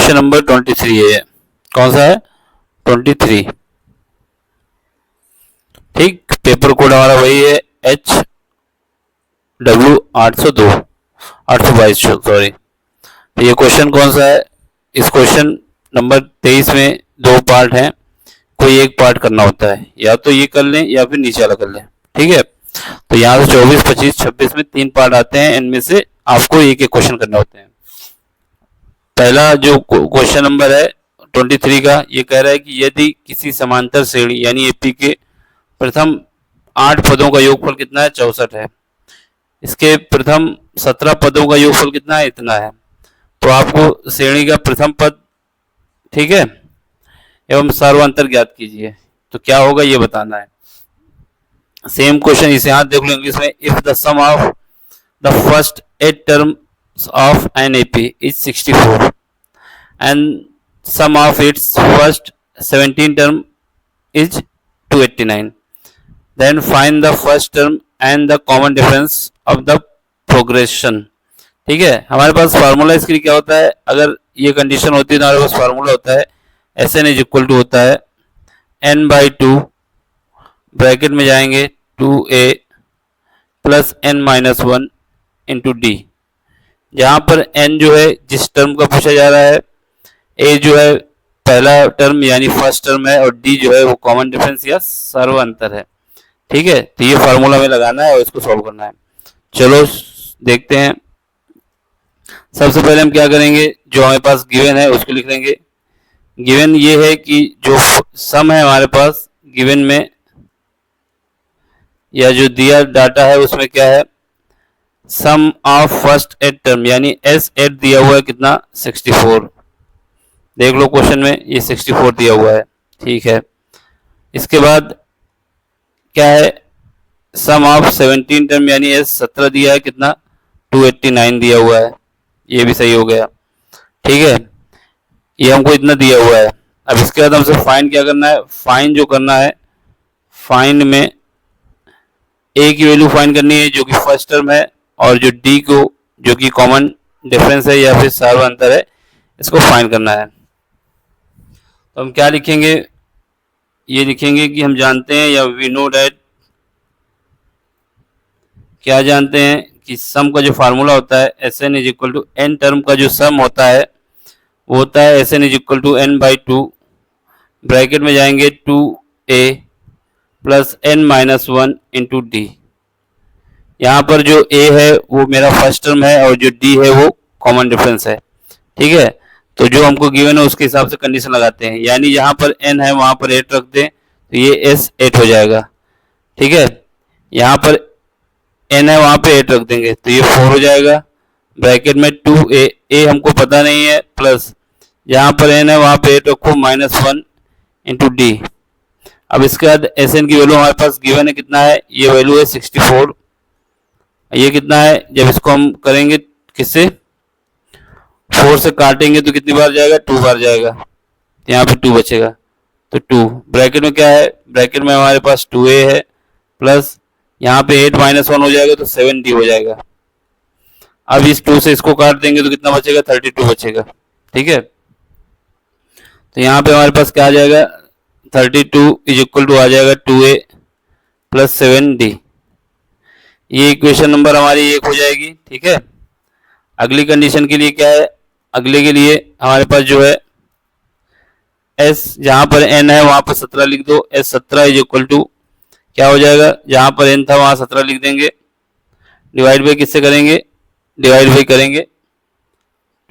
Question number 23 है। कौन सा है? 23। ठीक, पेपर कोड हमारा वही है HW 802 822 सॉरी। तो ये क्वेश्चन कौन सा है? इस क्वेश्चन नंबर 23 में दो पार्ट हैं, कोई एक पार्ट करना होता है, या तो ये कर लें या फिर नीचे वाला कर लें। ठीक है, तो यहाँ से 24, 25, 26 में 3 पार्ट आते हैं, इनमें से आपको एक एक क्वेश्चन करने होते हैं। पहला जो क्वेश्चन नंबर है 23 का, ये कह रहा है कि यदि किसी समांतर श्रेणी यानी एपी के प्रथम 8 पदों का योगफल कितना है? 64 है। इसके प्रथम 17 पदों का योगफल कितना है? इतना है। तो आपको श्रेणी का प्रथम पद, ठीक है, एवं सर्वांतर ज्ञात कीजिए। तो क्या होगा ये बताना है। सेम क्वेश्चन इसे यहाँ देख लो इंग्लिश में। If the sum of the first 8 terms of an AP is 64 and sum of its first 17 term is 289, then find the first term and the common difference of the progression। ठीक है, हमारे पास formula इसके लिए क्या होता है? अगर ये कंडीशन होती है तो हमारे पास फार्मूला होता है Sn इज इक्वल टू होता है n/2 ब्रैकेट में जाएंगे 2a plus n-1 into D. जहाँ पर n जो है जिस टर्म का पूछा जा रहा है, a जो है पहला टर्म यानी फर्स्ट टर्म है, और d जो है वो कॉमन डिफरेंस या सर्वांतर है। ठीक है, तो ये फार्मूला में लगाना है और इसको सॉल्व करना है। चलो देखते हैं। सबसे पहले हम क्या करेंगे, जो हमारे पास गिवन है उसको लिख लेंगे। गिवन ये है कि जो सम है हमारे पास गिवन में, या जो दिया डाटा है उसमें क्या है, सम ऑफ फर्स्ट 8 टर्म यानी S8 दिया हुआ है कितना? 64। देख लो क्वेश्चन में ये 64 दिया हुआ है। ठीक है, इसके बाद क्या है, सम ऑफ 17 टर्म यानी S17 दिया है कितना? 289 दिया हुआ है। ये भी सही हो गया। ठीक है, ये हमको इतना दिया हुआ है। अब इसके बाद हमसे फाइंड क्या करना है? फाइंड जो करना है, फाइंड में ए की वैल्यू फाइंड करनी है जो कि फर्स्ट टर्म है, और जो डी को जो कि कॉमन डिफरेंस है या फिर सर्वांतर है, इसको फाइंड करना है। तो हम क्या लिखेंगे? ये लिखेंगे कि हम जानते हैं या वी नो डैट, क्या जानते हैं कि सम का जो फार्मूला होता है Sn is equal to n term का जो सम होता है वो होता है Sn is equal to n/2 bracket में जाएंगे 2a plus n-1 into D. यहाँ पर जो a है वो मेरा फर्स्ट टर्म है और जो d है वो कॉमन डिफरेंस है। ठीक है, तो जो हमको गिवन है उसके हिसाब से कंडीशन लगाते हैं, यानी जहाँ पर n है वहाँ पर 8 रख दें तो ये S8 हो जाएगा। ठीक है, यहाँ पर n है वहाँ पे 8 रख देंगे तो ये 4 हो जाएगा। ब्रैकेट में 2a, a हमको पता नहीं है, प्लस जहाँ पर n है वहाँ पे 8 रखो -1 इंटू डी। अब इसके बाद Sn की वैल्यू हमारे पास गिवन है कितना है? ये वैल्यू है 64। ये कितना है? जब इसको हम करेंगे किससे, 4 से काटेंगे तो कितनी बार जाएगा? 2 बार जाएगा। यहाँ पे 2 बचेगा तो 2 ब्रैकेट में क्या है? ब्रैकेट में हमारे पास 2a है प्लस यहाँ पे 8-1 हो जाएगा तो 7d हो जाएगा। अब इस 2 से इसको काट देंगे तो कितना बचेगा? 32 बचेगा। ठीक है, तो यहाँ पे हमारे पास क्या आ जाएगा? 32 इज इक्वल टू आ जाएगा 2a प्लस 7d। ये इक्वेशन नंबर हमारी 1 हो जाएगी। ठीक है, अगली कंडीशन के लिए क्या है? अगले के लिए हमारे पास जो है s, जहां पर n है वहां पर 17 लिख दो। S17 इज इक्वल टू क्या हो जाएगा? जहां पर n था वहां 17 लिख देंगे, डिवाइड बाई किससे करेंगे? डिवाइड बाई करेंगे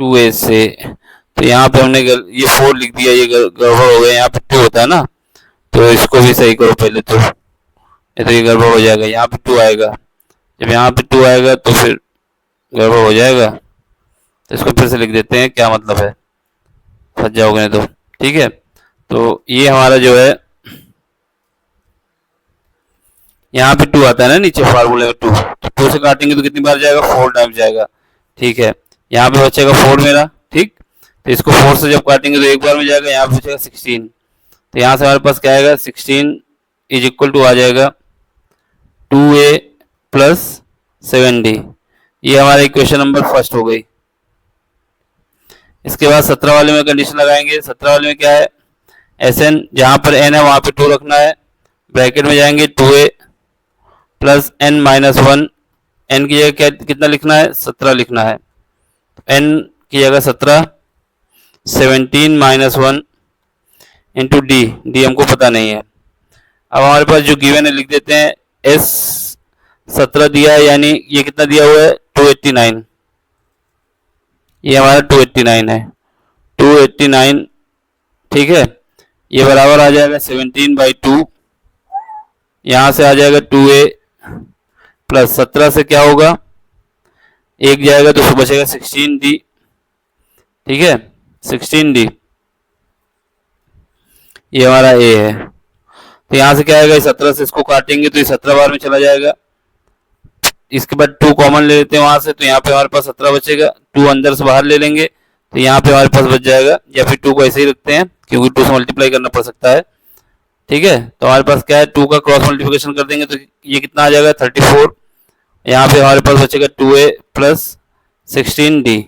2a से। तो यहाँ पे हमने ये 4 लिख दिया, ये गड़बड़ हो गया। यहाँ पे 2 होता है ना, तो इसको भी सही करो पहले तो, ये तो ये गड़बड़ हो जाएगा। यहाँ पे 2 आएगा, जब यहाँ पे 2 आएगा तो फिर गड़बड़ हो जाएगा। तो इसको फिर से लिख देते हैं, क्या मतलब है, फंस जाओगे तो। ठीक है, तो ये हमारा जो है यहाँ पे 2 आता है ना नीचे फार्मूले में 2, तो 2 से काटेंगे तो कितनी बार जाएगा? 4 टाइम्स जाएगा। ठीक है, यहाँ पे बचेगा 4 मेरा। ठीक, तो इसको 4 से जब काटेंगे तो एक बार में जाएगा। यहाँ पे बचेगा 16, तो यहाँ से हमारे पास क्या आएगा? 16 इज इक्वल टू आ जाएगा 2a प्लस 7d। ये हमारा इक्वेशन नंबर फर्स्ट हो गई। इसके बाद 17 वाले में कंडीशन लगाएंगे। 17 वाले में क्या है, एस एन जहाँ पर एन है वहाँ पे 2 रखना है। ब्रैकेट में जाएंगे 2a plus N minus 1, N की जगह क्या कितना लिखना है, 17 लिखना है। एन की जगह 17, 17 माइनस 1 इंटू डी, डी हमको पता नहीं है। अब हमारे पास जो गिवन है लिख देते हैं, एस 17 दिया है, यानी ये कितना दिया हुआ है, 289, ये हमारा 289 है, 289, ठीक है। ये बराबर आ जाएगा 17/2, यहाँ से आ जाएगा 2a प्लस 17 से क्या होगा, एक जाएगा तो बचेगा 16d, ठीक है, 16d, ये हमारा a है। तो यहाँ से क्या आएगा, 17 से इसको काटेंगे तो ये 17 बार में चला जाएगा। इसके बाद 2 कॉमन ले लेते हैं वहां से, तो यहाँ पे हमारे पास 17 बचेगा। 2 अंदर से बाहर ले लेंगे तो यहाँ पे हमारे पास बच जाएगा, या फिर 2 को ऐसे ही रखते हैं क्योंकि 2 से मल्टीप्लाई करना पड़ सकता है, ठीक है। तो हमारे पास क्या है, 2 का क्रॉस मल्टीप्लिकेशन कर देंगे तो ये कितना आ जाएगा, 34। यहाँ पे हमारे पास बचेगा 2a प्लस 16d,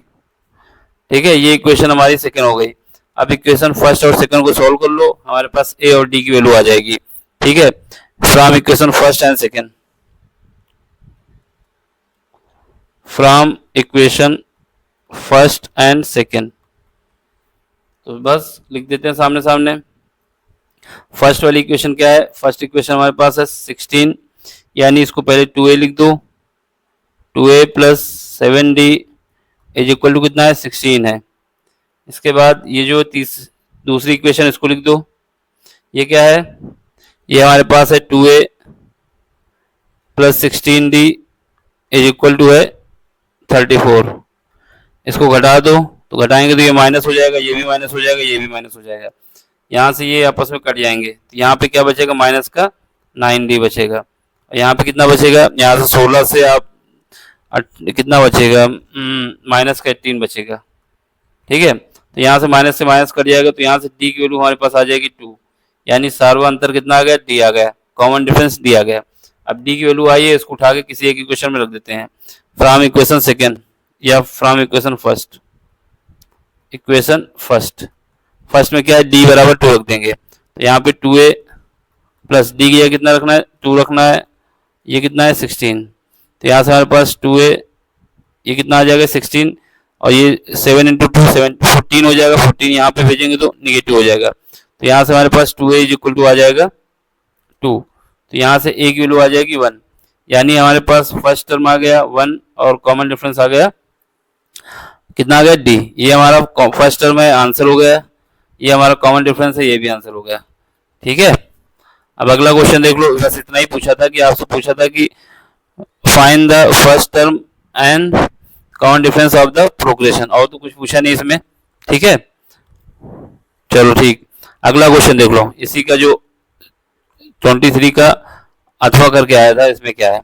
ठीक है। ये इक्वेशन हमारी सेकंड हो गई। अब इक्वेशन फर्स्ट और सेकंड को सॉल्व कर लो, हमारे पास a और d की वैल्यू आ जाएगी, ठीक है। From equation first and second, from equation first and second, तो बस लिख देते हैं सामने सामने। फर्स्ट वाली इक्वेशन क्या है, फर्स्ट इक्वेशन हमारे पास है 16, यानी इसको पहले 2a लिख दो, 2a plus 7d is equal to कितना है, 16 है। इसके बाद ये जो दूसरी इक्वेशन इसको लिख दो, ये क्या है, ये हमारे पास है 2a plus 16d is equal to है 34। इसको घटा दो, तो घटाएंगे तो ये माइनस हो जाएगा, ये भी माइनस हो जाएगा, ये भी माइनस हो जाएगा, यहाँ से ये आपस में कट जाएंगे। तो यहाँ पे क्या बचेगा, माइनस का 9d बचेगा। यहाँ पे कितना बचेगा, यहाँ से 16 से आप कितना बचेगा, माइनस का 18 बचेगा, ठीक है। तो यहाँ से माइनस कट जाएगा, तो यहाँ से d की वैल्यू हमारे पास आ जाएगी 2, यानी सार्वा अंतर कितना आ गया, d आ गया, कॉमन डिफरेंस d आ गया। अब d की वैल्यू आई है, इसको उठा के किसी एक इक्वेशन में रख देते हैं, फ्रॉम इक्वेशन सेकेंड या from equation first. Equation first में क्या है, d बराबर 2 रख देंगे, तो यहाँ पे 2a प्लस d की जगह कितना रखना है, 2 रखना है, ये कितना है 16, तो यहाँ से हमारे पास 2a, ये कितना आ जाएगा 16, और ये 7 इंटू 2 14 हो जाएगा, 14 यहाँ पे भेजेंगे तो निगेटिव हो जाएगा, तो यहाँ से हमारे पास 2a इज इक्वल टू आ जाएगा 2, तो यहाँ से a की वैल्यू आ जाएगी 1, यानी हमारे पास फर्स्ट टर्म आ गया 1 और कॉमन डिफरेंस आ गया कितना आ गया, d। ये हमारा फर्स्ट टर्म है, आंसर हो गया, ये हमारा कॉमन डिफरेंस है, ये भी आंसर हो गया, ठीक है। अब अगला क्वेश्चन देख लो, बस इतना ही पूछा था कि आपसे पूछा था कि find the first term and common difference of the progression, और तो कुछ पूछा नहीं इसमें, ठीक है। चलो ठीक, अगला क्वेश्चन देख लो, इसी का जो 23 का अथवा करके आया था, इसमें क्या है,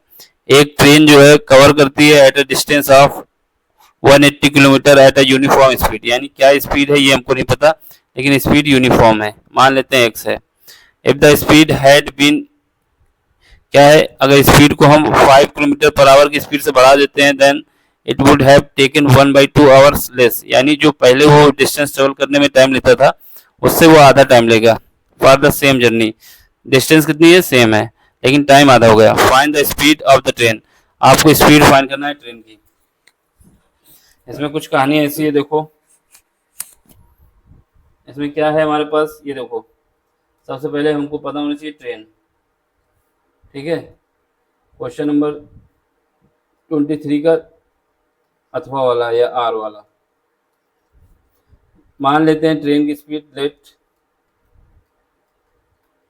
एक ट्रेन जो है कवर करती है at a distance of 180 kilometre at a uniform speed, यानी क्या स्पीड है ये हमको नहीं पता, लेकिन स्पीड यूनिफॉर्म है, मान लेते हैं x है। If the speed had been, क्या है, अगर स्पीड को हम 5 किलोमीटर पर आवर की स्पीड से बढ़ा देते हैं, then it would have taken 1/2 hours less, यानी जो पहले वो डिस्टेंस ट्रेवल करने में टाइम लेता था उससे वो आधा टाइम लेगा for the same journey. Distance कितनी है, सेम है, लेकिन टाइम आधा हो गया। Find the speed of the train, आपको स्पीड फाइंड करना है ट्रेन की। इसमें कुछ कहानी ऐसी है, देखो इसमें क्या है हमारे पास, ये देखो सबसे पहले हमको पता होना चाहिए ट्रेन, ठीक है। क्वेश्चन नंबर 23 का अथवा वाला या आर वाला, मान लेते हैं ट्रेन की speed, let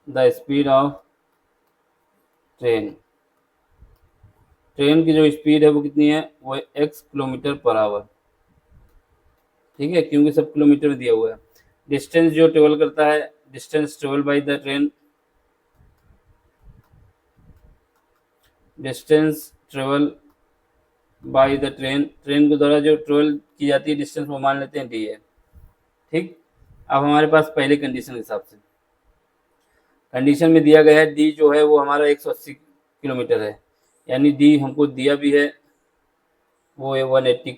the speed of train, train की जो स्पीड है वो कितनी है, वो x किलोमीटर पर आवर, ठीक है, क्योंकि सब किलोमीटर में दिया हुआ है। डिस्टेंस जो ट्रेवल करता है, distance travel by the train, distance travel by the train, train के द्वारा जो ट्रेवल की जाती है डिस्टेंस वो मान लेते हैं d है, ठीक। अब हमारे पास पहले कंडीशन के हिसाब से, कंडीशन में दिया गया है d जो है वो हमारा 180 किलोमीटर है, यानी d हमको दिया भी है वो है 180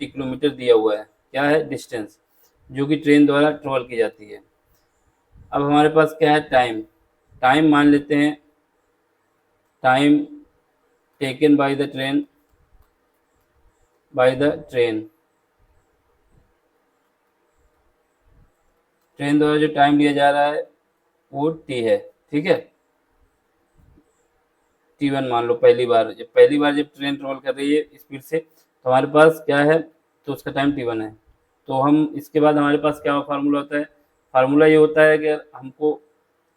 किलोमीटर दिया हुआ है, क्या है, डिस्टेंस जो कि ट्रेन द्वारा ट्रेवल की जाती है। अब हमारे पास क्या है, टाइम। टाइम मान लेते हैं, time taken by the train, by the train, train द्वारा जो टाइम लिया जा रहा है वो टी है, ठीक है। T1 मान लो, पहली बार जब ट्रेन ट्रेवल कर रही है स्पीड से, तो हमारे पास क्या है, तो उसका टाइम T1 है। तो हम इसके बाद हमारे पास क्या फार्मूला होता है, फार्मूला ये होता है कि हमको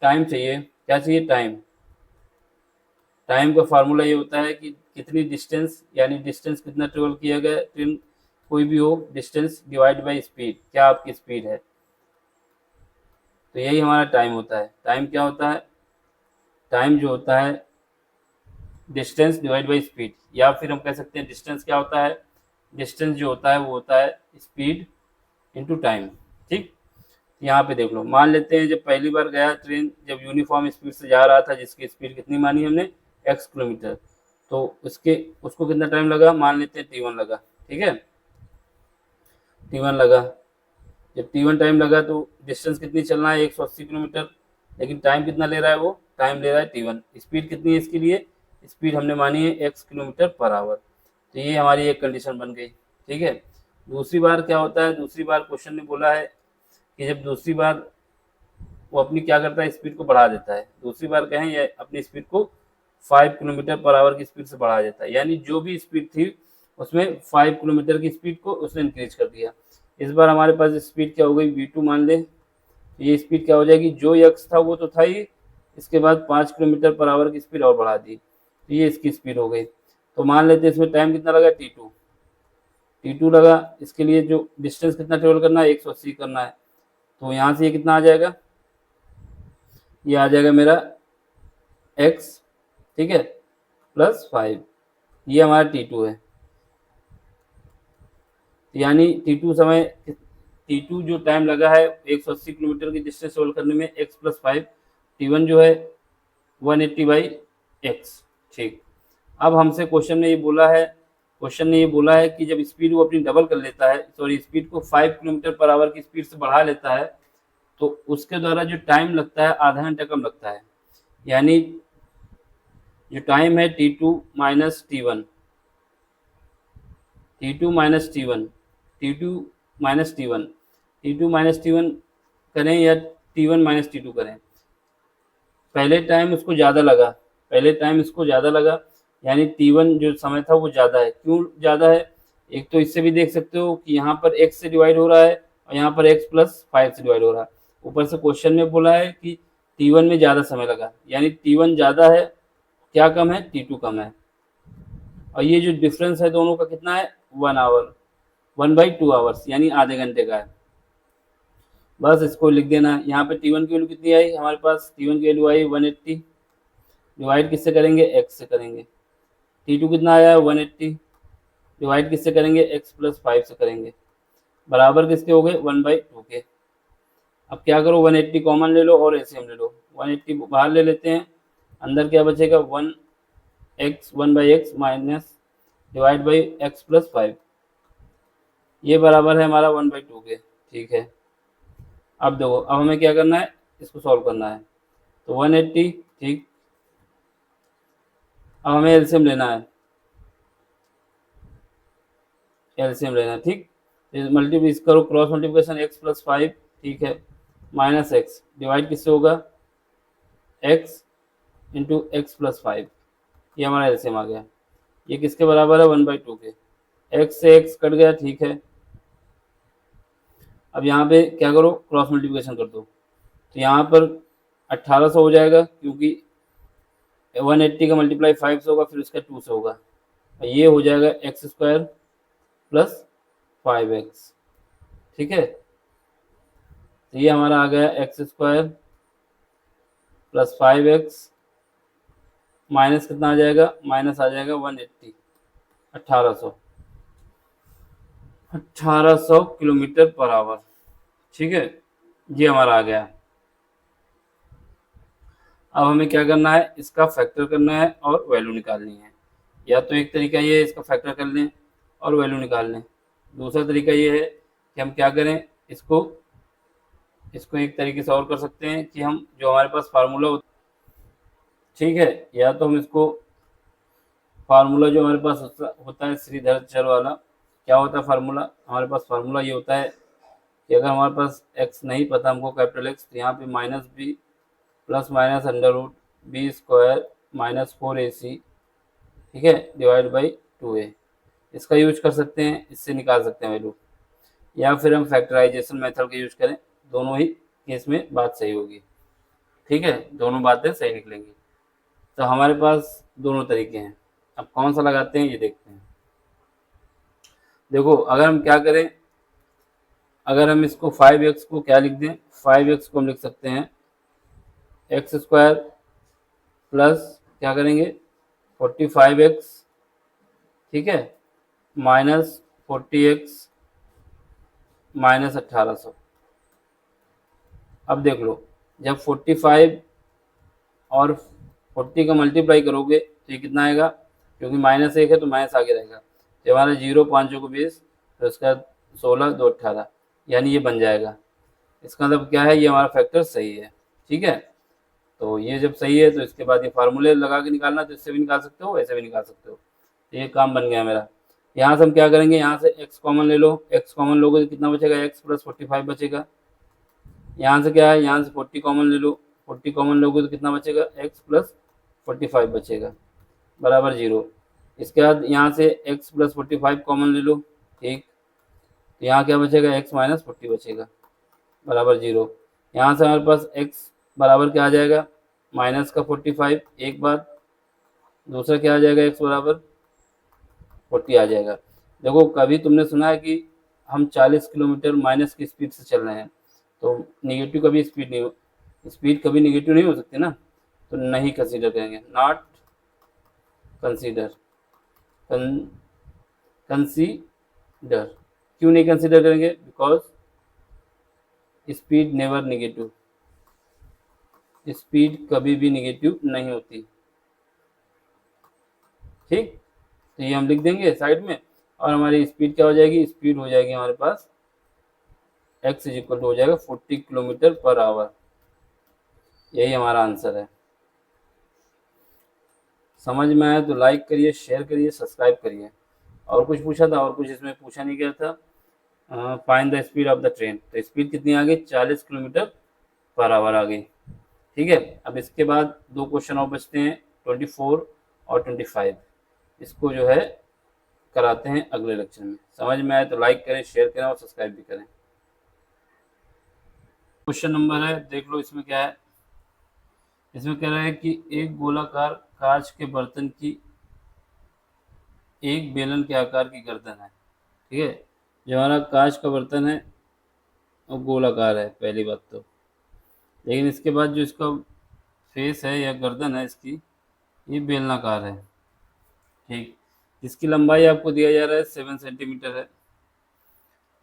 टाइम चाहिए, क्या चाहिए, टाइम। टाइम का फार्मूला ये होता है कि कितनी डिस्टेंस, यानी डिस्टेंस कितना ट्रेवल किया गया, ट्रेन कोई भी हो, डिस्टेंस डिवाइड बाई स्पीड, क्या आपकी स्पीड है। तो यही हमारा टाइम होता है। टाइम क्या होता है, टाइम जो होता है डिस्टेंस डिवाइड बाई स्पीड, या फिर हम कह सकते हैं डिस्टेंस क्या होता है, डिस्टेंस जो होता है वो होता है स्पीड इनटू टाइम, ठीक। यहाँ पे देख लो, मान लेते हैं जब पहली बार गया ट्रेन, जब यूनिफॉर्म स्पीड से जा रहा था, जिसकी स्पीड कितनी मानी हमने, x किलोमीटर, तो उसको कितना टाइम लगा, मान लेते हैं T1 लगा, ठीक है, T1 लगा। जब T1 टाइम लगा तो डिस्टेंस कितनी चलना है, 180 किलोमीटर, लेकिन टाइम कितना ले रहा है, वो टाइम ले रहा है T1। स्पीड कितनी है इसके लिए, स्पीड हमने मानी है x किलोमीटर पर आवर। तो ये हमारी एक कंडीशन बन गई, ठीक है। दूसरी बार क्या होता है, दूसरी बार क्वेश्चन ने बोला है कि जब दूसरी बार वो अपनी क्या करता है, स्पीड को बढ़ा देता है। दूसरी बार कहें, या अपनी स्पीड को 5 किलोमीटर पर आवर की स्पीड से बढ़ा देता है, यानी जो भी स्पीड थी उसमें 5 किलोमीटर की स्पीड को उसने इंक्रीज कर दिया। इस बार हमारे पास स्पीड क्या हो गई, v2 मान ले, ये स्पीड क्या हो जाएगी, जो x था वो तो था ही, इसके बाद 5 किलोमीटर पर आवर की स्पीड और बढ़ा दी, तो ये इसकी स्पीड हो गई। तो मान लेते हैं इसमें टाइम कितना लगा, T2 लगा। इसके लिए जो डिस्टेंस कितना ट्रेवल करना है, 180 करना है। तो यहाँ से ये कितना आ जाएगा, ये आ जाएगा मेरा x, ठीक है, प्लस 5, ये हमारा T2 है। यानी T2 जो टाइम लगा है 180 किलोमीटर की डिस्टेंस ट्रेवल करने में, x प्लस 5, T1 जो है 180 बाई एक्स, ठीक। अब हमसे क्वेश्चन ने ये बोला है कि जब स्पीड वो अपनी डबल कर लेता है, सॉरी, स्पीड को 5 किलोमीटर पर आवर की स्पीड से बढ़ा लेता है, तो उसके द्वारा जो टाइम लगता है आधा घंटा कम लगता है। यानी जो टाइम है T2 minus T1, T2 minus T1, T2 minus T1, T2 minus T1 करें या T1 माइनस T2 करें, पहले टाइम उसको ज़्यादा लगा, यानी T1 जो समय था वो ज़्यादा है। क्यों ज़्यादा है, एक तो इससे भी देख सकते हो कि यहाँ पर x से डिवाइड हो रहा है और यहाँ पर x प्लस 5 से डिवाइड हो रहा है। ऊपर से क्वेश्चन में बोला है कि T1 में ज़्यादा समय लगा, यानी T1 ज़्यादा है, क्या कम है, T2 कम है। और ये जो डिफरेंस है दोनों का कितना है, 1 आवर, 1/2 आवर्स, यानी आधे घंटे का है। बस इसको लिख देना। यहाँ पे T1 की वैल्यू कितनी आई हमारे पास, T1 की वैल्यू आई 180, डिवाइड किससे करेंगे, x से करेंगे। T2 कितना आया, 180, डिवाइड किससे करेंगे, x प्लस 5 से करेंगे, बराबर किसके हो गए, 1/2 के। अब क्या करो, 180 कॉमन ले लो और एलसीएम ले लो। 180 बाहर ले लेते हैं, अंदर क्या बचेगा, 1/x minus divide by x plus 5, ये बराबर है हमारा 1/2 के, ठीक है। अब देखो, अब हमें क्या करना है, इसको सॉल्व करना है। तो 180, ठीक। अब हमें एलसीएम लेना है, ठीक। मल्टीप्लाई करो, क्रॉस मल्टीप्लिकेशन, x प्लस 5, ठीक है, माइनस एक्स, डिवाइड किससे होगा, x इंटू एक्स प्लस 5, ये हमारा एलसीएम आ गया। ये किसके बराबर है, 1/2 के। x से x कट गया, ठीक है। अब यहाँ पे क्या करो, क्रॉस मल्टीप्लिकेशन कर दो, तो यहाँ पर 1800 हो जाएगा, क्योंकि 180 का मल्टीप्लाई 5 से होगा, फिर उसका 2 से होगा, ये हो जाएगा एक्स स्क्वायर प्लस 5x, ठीक है। तो ये हमारा आ गया x square plus 5x, minus कितना आ जाएगा, माइनस आ जाएगा 180, 1800 किलोमीटर पर आवर, ठीक है। ये हमारा आ गया। अब हमें क्या करना है, इसका फैक्टर करना है और वैल्यू निकालनी है। या तो एक तरीका ये है, इसका फैक्टर कर लें और वैल्यू निकाल लें। दूसरा तरीका ये है कि हम क्या करें, इसको इसको एक तरीके से और कर सकते हैं कि हम जो हमारे पास फार्मूला, ठीक है, या तो हम इसको फार्मूला जो हमारे पास होता है श्रीधर चर वाला, क्या होता है फार्मूला, हमारे पास फार्मूला ये होता है कि अगर हमारे पास x नहीं पता हमको कैपिटल X, तो यहाँ पे minus b plus minus under root b square minus 4ac, ठीक है, डिवाइड बाई 2a, इसका यूज कर सकते हैं, इससे निकाल सकते हैं वैल्यू, या फिर हम फैक्टराइजेशन मेथड का यूज करें, दोनों ही केस में बात सही होगी, ठीक है, दोनों बातें सही निकलेंगी। तो हमारे पास दोनों तरीके हैं, अब कौन सा लगाते हैं ये देखते हैं। देखो अगर हम क्या करें, अगर हम इसको 5x को क्या लिख दें, 5x को हम लिख सकते हैं एक्स स्क्वायर प्लस क्या करेंगे 45x, ठीक है, माइनस 40x माइनस 1800। अब देख लो, जब 45 और 40 का मल्टीप्लाई करोगे तो ये कितना आएगा, क्योंकि माइनस 1 है तो माइनस आगे रहेगा, तो हमारा 0 5 को 20, तो इसका 16 2 18, यानी ये बन जाएगा। इसका मतलब क्या है, ये हमारा फैक्टर सही है, ठीक है। तो ये जब सही है तो इसके बाद ये फार्मूले लगा के निकालना, तो इससे भी निकाल सकते हो, ऐसे भी निकाल सकते हो, तो ये काम बन गया मेरा। यहाँ से हम क्या करेंगे, यहाँ से x कॉमन ले लो, x कॉमन लोगे तो कितना बचेगा, x प्लस 45 बचेगा। यहाँ से क्या है, यहाँ से 40 कॉमन ले लो, 40 कॉमन लोगे तो कितना बचेगा, x प्लस 45 बचेगा, बराबर 0। इसके बाद यहाँ से x प्लस 45 कॉमन ले लो, ठीक, तो यहाँ क्या बचेगा, x माइनस 40 बचेगा, बराबर 0। यहाँ से हमारे पास x बराबर क्या आ जाएगा, माइनस का 45, एक बार, दूसरा क्या आ जाएगा, x बराबर 40 आ जाएगा। देखो कभी तुमने सुना है कि हम 40 किलोमीटर माइनस की स्पीड से चल रहे हैं, तो नेगेटिव कभी स्पीड नहीं हो, स्पीड कभी नेगेटिव नहीं हो सकती ना, तो नहीं कंसीडर करेंगे, नॉट कंसीडर, कंसीडर, क्यों नहीं कंसीडर करेंगे, because speed never negative, speed कभी भी नेगेटिव नहीं होती, ठीक। तो ये हम लिख देंगे साइड में, और हमारी स्पीड क्या हो जाएगी, स्पीड हो जाएगी हमारे पास x इज इक्वल टू हो जाएगा 40 किलोमीटर पर आवर, यही हमारा आंसर है। समझ में आया तो लाइक करिए, शेयर करिए, सब्सक्राइब करिए। और कुछ पूछा था, और कुछ इसमें पूछा नहीं गया था, find the speed of the train, तो स्पीड कितनी आ गई, 40 किलोमीटर पर आवर आ गई, ठीक है। अब इसके बाद दो क्वेश्चन और बचते हैं, 24 और 25, इसको जो है कराते हैं अगले लेक्चर में। समझ में आए तो लाइक करें, शेयर करें और सब्सक्राइब भी करें। क्वेश्चन नंबर है, देख लो इसमें क्या है। इसमें कह रहा है कि एक गोलाकार कांच के बर्तन की एक बेलन के आकार की गर्दन है, ठीक है। जो हमारा कांच का बर्तन है वो गोलाकार है पहली बात तो, लेकिन इसके बाद जो इसका फेस है या गर्दन है इसकी, ये बेलनाकार है, ठीक। इसकी लंबाई आपको दिया जा रहा है 7 सेंटीमीटर है,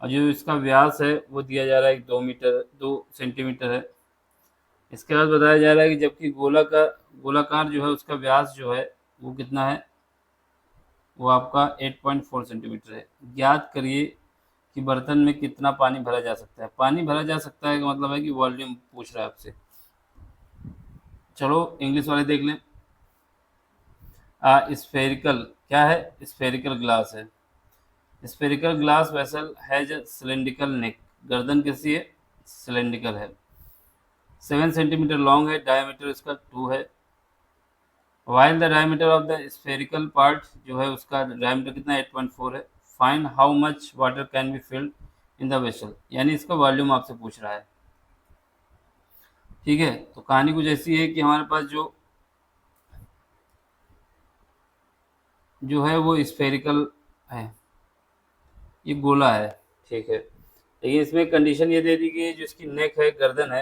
और जो इसका व्यास है वो दिया जा रहा है 2 सेंटीमीटर है। इसके बाद बताया जा रहा है कि जबकि गोलाकार जो है उसका व्यास जो है वो कितना है, वो आपका 8.4 सेंटीमीटर है। ज्ञात करिए कि बर्तन में कितना पानी भरा जा सकता है। पानी भरा जा सकता है का मतलब है कि वॉल्यूम पूछ रहा है आपसे। चलो इंग्लिश वाले देख लें। स्फेरिकल क्या है, स्फेरिकल ग्लास है। Spherical glass vessel has cylindrical neck, गर्दन कैसी है, सिलेंड्रिकल है। 7 सेंटीमीटर लॉन्ग है, डायमीटर इसका 2 है। While the diameter of the spherical part जो है उसका डायमीटर कितना 8.4 है। Find how much water can be filled in the vessel, यानी इसका वॉल्यूम आपसे पूछ रहा है, ठीक है। तो कहानी कुछ ऐसी है कि हमारे पास जो है वो स्फेरिकल है, ये गोला है, ठीक है। लेकिन इसमें कंडीशन ये दे दी गई है, जो इसकी नेक है, गर्दन है,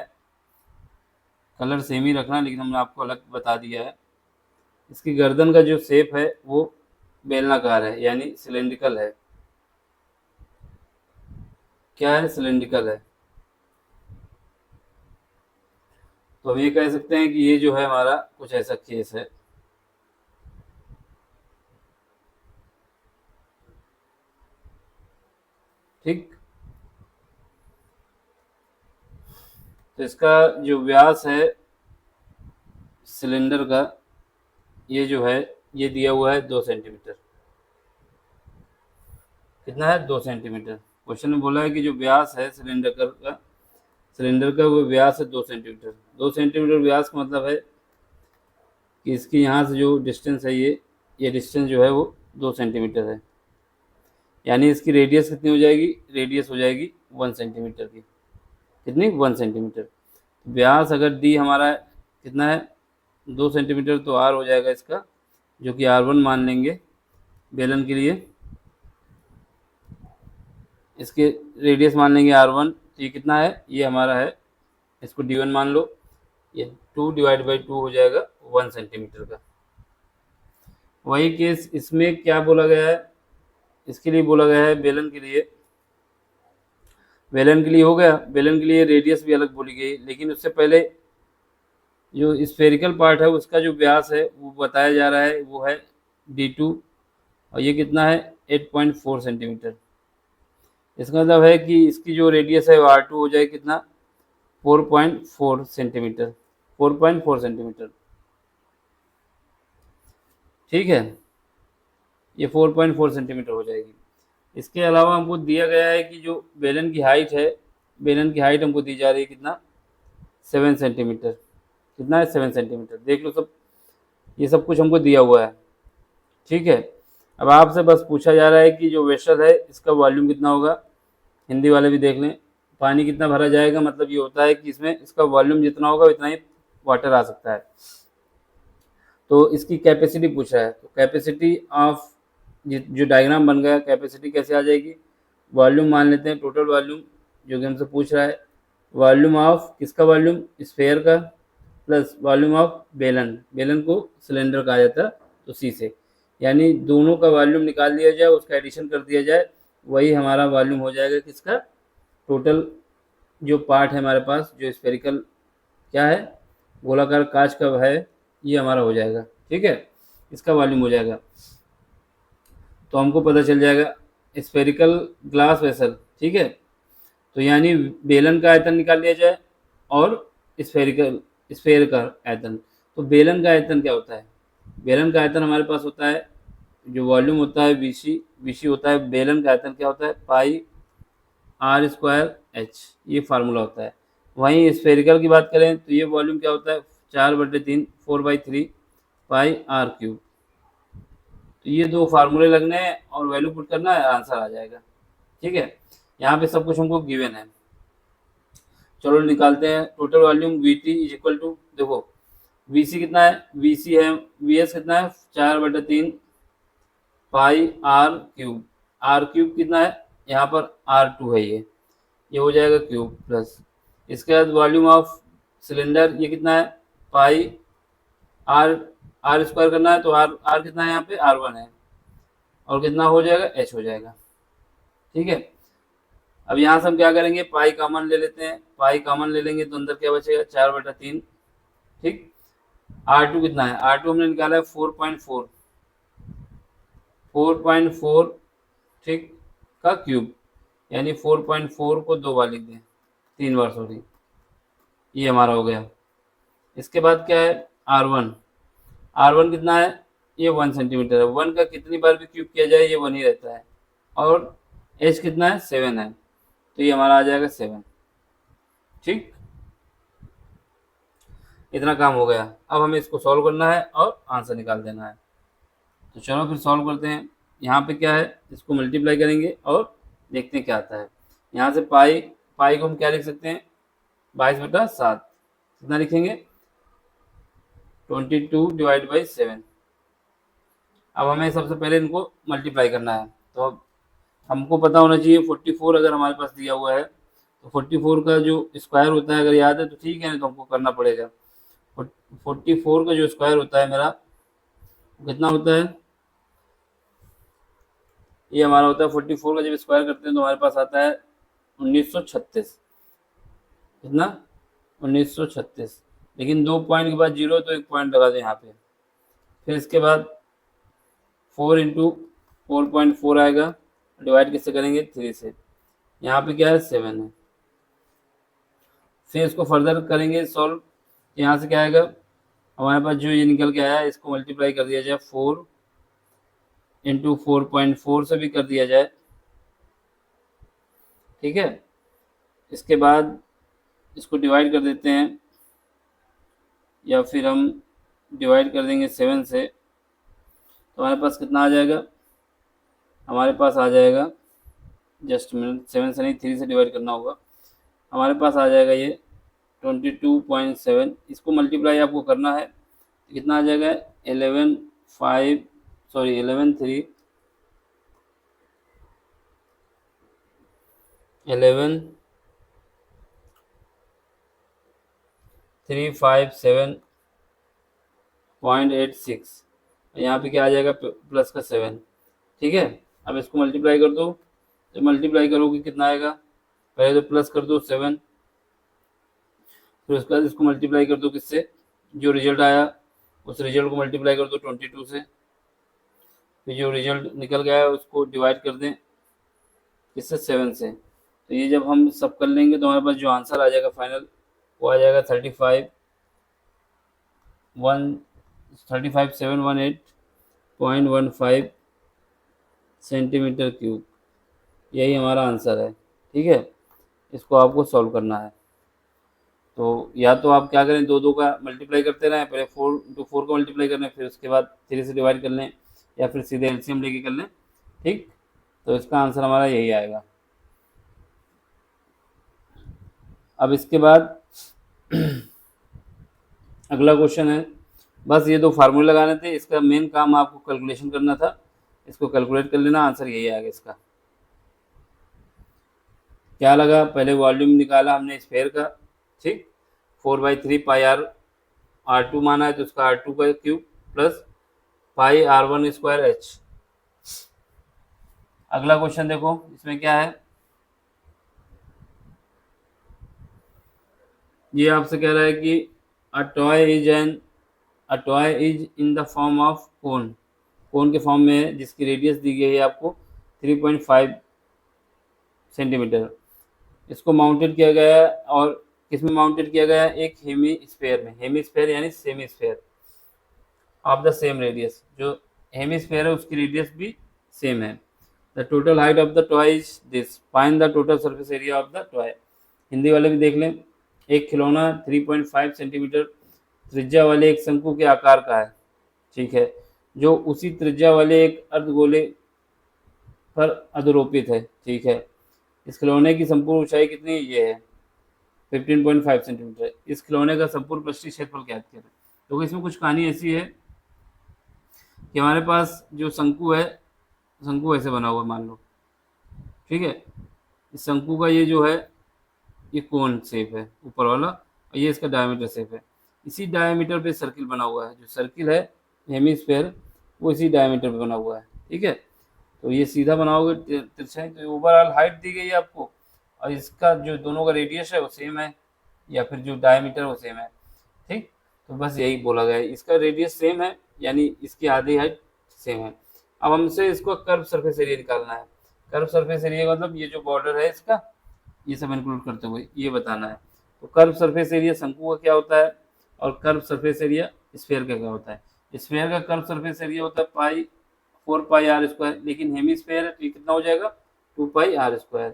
कलर सेम ही रखना, लेकिन हमने आपको अलग बता दिया है। इसकी गर्दन का जो शेप है वो बेलनाकार है, यानी सिलेंड्रिकल है। क्या है, सिलेंड्रिकल है। तो हम ये कह सकते हैं कि ये जो है हमारा कुछ ऐसा केस है, ठीक। तो इसका जो व्यास है सिलेंडर का, ये जो है ये दिया हुआ है 2 सेंटीमीटर। कितना है? 2 सेंटीमीटर। क्वेश्चन में बोला है कि जो व्यास है सिलेंडर का वो व्यास है 2 सेंटीमीटर। 2 सेंटीमीटर व्यास का मतलब है कि इसकी यहाँ से जो डिस्टेंस है ये डिस्टेंस जो है वो 2 सेंटीमीटर है। यानी इसकी रेडियस कितनी हो जाएगी? रेडियस हो जाएगी 1 सेंटीमीटर की। कितनी? 1 सेंटीमीटर। व्यास अगर डी हमारा कितना है? 2 सेंटीमीटर, तो आर हो जाएगा इसका, जो कि R1 मान लेंगे बेलन के लिए। इसके रेडियस मान लेंगे R1, तो ये कितना है? ये हमारा है, इसको D1 मान लो। ये 2 डिवाइड बाई 2 हो जाएगा 1 सेंटीमीटर का। वही केस इसमें क्या बोला गया है? इसके लिए बोला गया है बेलन के लिए। बेलन के लिए हो गया, बेलन के लिए रेडियस भी अलग बोली गई, लेकिन उससे पहले जो स्फेरिकल पार्ट है उसका जो व्यास है वो बताया जा रहा है, वो है D2, और ये कितना है? 8.4 सेंटीमीटर। इसका मतलब है कि इसकी जो रेडियस है वो R2 हो जाए कितना? 4.4 सेंटीमीटर। 4.4 सेंटीमीटर, ठीक है, ये 4.4 सेंटीमीटर हो जाएगी। इसके अलावा हमको दिया गया है कि जो बेलन की हाइट है, बेलन की हाइट हमको दी जा रही है कितना? 7 सेंटीमीटर। कितना है? 7 सेंटीमीटर। देख लो सब, ये सब कुछ हमको दिया हुआ है, ठीक है। अब आपसे बस पूछा जा रहा है कि जो वेसल है इसका वॉल्यूम कितना होगा। हिंदी वाले भी देख लें, पानी कितना भरा जाएगा, मतलब ये होता है कि इसमें इसका वॉल्यूम जितना होगा उतना ही वाटर आ सकता है। तो इसकी कैपेसिटी पूछ रहा है, तो कैपेसिटी ऑफ जो डायग्राम बन गया, कैपेसिटी कैसे आ जाएगी? वॉल्यूम मान लेते हैं, टोटल वॉल्यूम जो कि हमसे पूछ रहा है। वॉल्यूम ऑफ किसका? वॉल्यूम स्फेयर का, प्लस वॉल्यूम ऑफ बेलन, बेलन को सिलेंडर कहा जाता है, तो सी से, यानी दोनों का वॉल्यूम निकाल दिया जाए, उसका एडिशन कर दिया जाए, वही हमारा वॉल्यूम हो जाएगा किसका? टोटल जो पार्ट है हमारे पास, जो स्फेरिकल क्या है, गोलाकार कांच का है, ये हमारा हो जाएगा, ठीक है, इसका वॉल्यूम हो जाएगा। तो हमको पता चल जाएगा स्फेरिकल ग्लास वेसल, ठीक है। तो यानी बेलन का आयतन निकाल लिया जाए और स्फेयर का आयतन। तो बेलन का आयतन क्या होता है? बेलन का आयतन हमारे पास होता है, जो वॉल्यूम होता है वीसी होता है। बेलन का आयतन क्या होता है? पाई आर स्क्वायर एच, ये फार्मूला होता है। वहीं स्फेरिकल की बात करें तो ये वॉल्यूम क्या होता है? 4/3, 4/3 पाई आर क्यूब। तो ये दो फार्मूले लगने हैं और वैल्यू पुट करना है, आंसर आ जाएगा, ठीक है। यहाँ पे सब कुछ हमको गिवन है। चलो निकालते हैं। Total volume v t is equal to, देखो वी सी कितना है? वी सी है, वी एस कितना है? 4/3 पाई आर क्यूब। आर क्यूब कितना है? यहाँ पर R2 है, ये हो जाएगा क्यूब प्लस। इसके बाद वॉल्यूम ऑफ सिलेंडर ये कितना है? पाई आर स्क्वायर करना है, तो आर कितना है? यहाँ पे R1 है, और कितना हो जाएगा? H हो जाएगा, ठीक है। अब यहाँ से हम क्या करेंगे? पाई कॉमन ले लेते हैं, पाई कॉमन ले लेंगे तो अंदर क्या बचेगा? 4/3, ठीक। R2 कितना है? R2 हमने निकाला है 4.4, 4.4, ठीक, का क्यूब, यानी 4.4 को 2 बार लिख दें, 3 बार, सॉरी, ये हमारा हो गया। इसके बाद क्या है? R1, R1 कितना है? ये 1 सेंटीमीटर है। 1 का कितनी बार भी क्यूब किया जाए ये 1 ही रहता है। और H कितना है? 7 है, तो ये हमारा आ जाएगा 7, ठीक। इतना काम हो गया। अब हमें इसको सॉल्व करना है और आंसर निकाल देना है। तो चलो फिर सॉल्व करते हैं। यहाँ पे क्या है? इसको मल्टीप्लाई करेंगे और देखते हैं क्या आता है। यहाँ से पाई को हम क्या लिख सकते हैं? 22/7। कितना लिखेंगे? 22 डिवाइड बाई 7। अब हमें सबसे पहले इनको मल्टीप्लाई करना है, तो अब हमको पता होना चाहिए 44 अगर हमारे पास दिया हुआ है तो 44 का जो स्क्वायर होता है अगर याद है तो ठीक है, नहीं तो हमको करना पड़ेगा। 44 का जो स्क्वायर होता है मेरा कितना होता है? ये हमारा होता है 44 का जब स्क्वायर करते हैं तो हमारे पास आता है 1936। कितना? 1936। लेकिन 2 पॉइंट के बाद 0 तो 1 पॉइंट लगा दें यहाँ पे। फिर इसके बाद 4 इंटू 4.4 आएगा, डिवाइड किससे करेंगे? 3 से। यहाँ पे क्या है? 7 है। फिर इसको फर्दर करेंगे सॉल्व। यहाँ से क्या आएगा हमारे पास, जो ये निकल के आया इसको मल्टीप्लाई कर दिया जाए 4 इंटू 4.4 से भी कर दिया जाए, ठीक है। इसके बाद इसको डिवाइड कर देते हैं, या फिर हम डिवाइड कर देंगे 7 से, तो हमारे पास कितना आ जाएगा, हमारे पास आ जाएगा, जस्ट मिनट, 7 से नहीं 3 से डिवाइड करना होगा, हमारे पास आ जाएगा ये 22.7। इसको मल्टीप्लाई आपको करना है, कितना आ जाएगा 11,357.86, यहाँ पे क्या आ जाएगा प्लस का 7, ठीक है। अब इसको मल्टीप्लाई कर दो, तो मल्टीप्लाई करोगे कितना आएगा, पहले तो प्लस कर दो 7, फिर उसके बाद इसको मल्टीप्लाई कर दो किससे, जो रिजल्ट आया उस रिजल्ट को मल्टीप्लाई कर दो 22 से, फिर जो रिजल्ट निकल गया है उसको डिवाइड कर दें किससे, 7 से। तो ये जब हम सब कर लेंगे तो हमारे पास जो आंसर आ जाएगा फाइनल, वो आ जाएगा 35,718.15 सेंटीमीटर क्यूब। यही हमारा आंसर है, ठीक है। इसको आपको सॉल्व करना है, तो या तो आप क्या करें, दो दो का मल्टीप्लाई करते रहें, पहले 4 का मल्टीप्लाई कर लें, फिर उसके बाद 3 से डिवाइड कर लें, या फिर सीधे एलसीएम लेके कर लें, ठीक। तो इसका आंसर हमारा यही आएगा। अब इसके बाद अगला क्वेश्चन है, बस ये दो फार्मूले लगाने थे, इसका मेन काम आपको कैलकुलेशन करना था, इसको कैलकुलेट कर लेना, आंसर यही आएगा इसका। क्या लगा, पहले वॉल्यूम निकाला हमने स्फेयर का, ठीक, 4/3 पाई R2 माना है, तो उसका R2 का cube plus pi R1 square H। अगला क्वेश्चन देखो, इसमें क्या है, ये आपसे कह रहा है कि a toy is in the form of cone, cone के फॉर्म में है, जिसकी रेडियस दी गई है आपको 3.5 सेंटीमीटर। इसको माउंटेड किया गया है, और किसमें माउंटेड किया गया है, एक हेमी स्फेयर में, हेमी स्फेयर यानी semi sphere of the same radius, जो हेमी स्फेयर है उसकी रेडियस भी सेम है। The total height of the toy is this, find the total surface area of the toy. Hindi वाले भी देख लें, एक खिलौना 3.5 सेंटीमीटर त्रिज्या वाले एक शंकु के आकार का है, ठीक है, जो उसी त्रिज्या वाले एक अर्धगोले पर अधरोपित है, ठीक है। इस खिलौने की संपूर्ण ऊंचाई कितनी, ये है 15.5 सेंटीमीटर। इस खिलौने का संपूर्ण पृष्ठीय क्षेत्रफल ज्ञात करें। तो इसमें कुछ कहानी ऐसी है कि हमारे पास जो शंकु है, शंकु ऐसे बना हुआ मान लो, ठीक है। इस शंकु का ये जो है, ये कोन शेप है ऊपर वाला, और ये इसका डायमीटर शेप है। इसी डायमीटर पे सर्किल बना हुआ है, जो सर्किल है हेमीस्फेयर, वो इसी डायमीटर पे बना हुआ है, ठीक है। तो ये सीधा बनाओगे तिरछाई, तो ओवरऑल हाइट दी गई है आपको, और इसका जो दोनों का रेडियस है वो सेम है, या फिर जो डायमीटर वो सेम है, ठीक। तो बस यही बोला गया है, इसका रेडियस सेम है यानी इसकी आधी हाइट सेम है। अब हमसे इसको कर्व सरफेस एरिया निकालना है। कर्व सरफेस एरिया का मतलब ये जो बॉर्डर है इसका, ये सब इंक्लूड करते हुए ये बताना है। तो कर्व सरफेस एरिया शंकु का क्या होता है, और कर्व सरफेस एरिया स्फेयर का क्या होता है। स्फेयर का कर्व सरफेस एरिया होता है 4 पाई R², लेकिन हेमी स्फेयर है तो ये कितना हो जाएगा 2 पाई R²।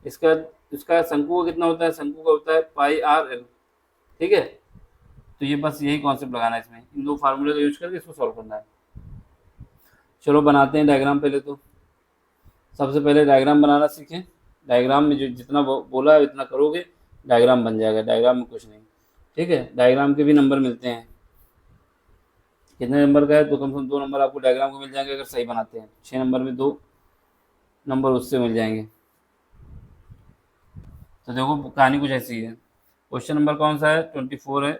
इसका इसका शंकु का कितना होता है, शंकु का होता है पाई RL, ठीक है। तो ये बस यही कॉन्सेप्ट लगाना है, इसमें इन दो फार्मूले का यूज करके इसको सॉल्व करना है। चलो बनाते हैं डायग्राम। पहले तो सबसे पहले डायग्राम बनाना सीखें। डायग्राम में जो जितना बोला है इतना करोगे, डायग्राम बन जाएगा, डायग्राम में कुछ नहीं, ठीक है। डायग्राम के भी नंबर मिलते हैं, कितने नंबर का है, तो कम से कम 2 नंबर आपको डायग्राम को मिल जाएंगे अगर सही बनाते हैं। 6 नंबर में 2 नंबर उससे मिल जाएंगे। तो देखो कहानी कुछ ऐसी है। क्वेश्चन नंबर कौन सा है, 24 है,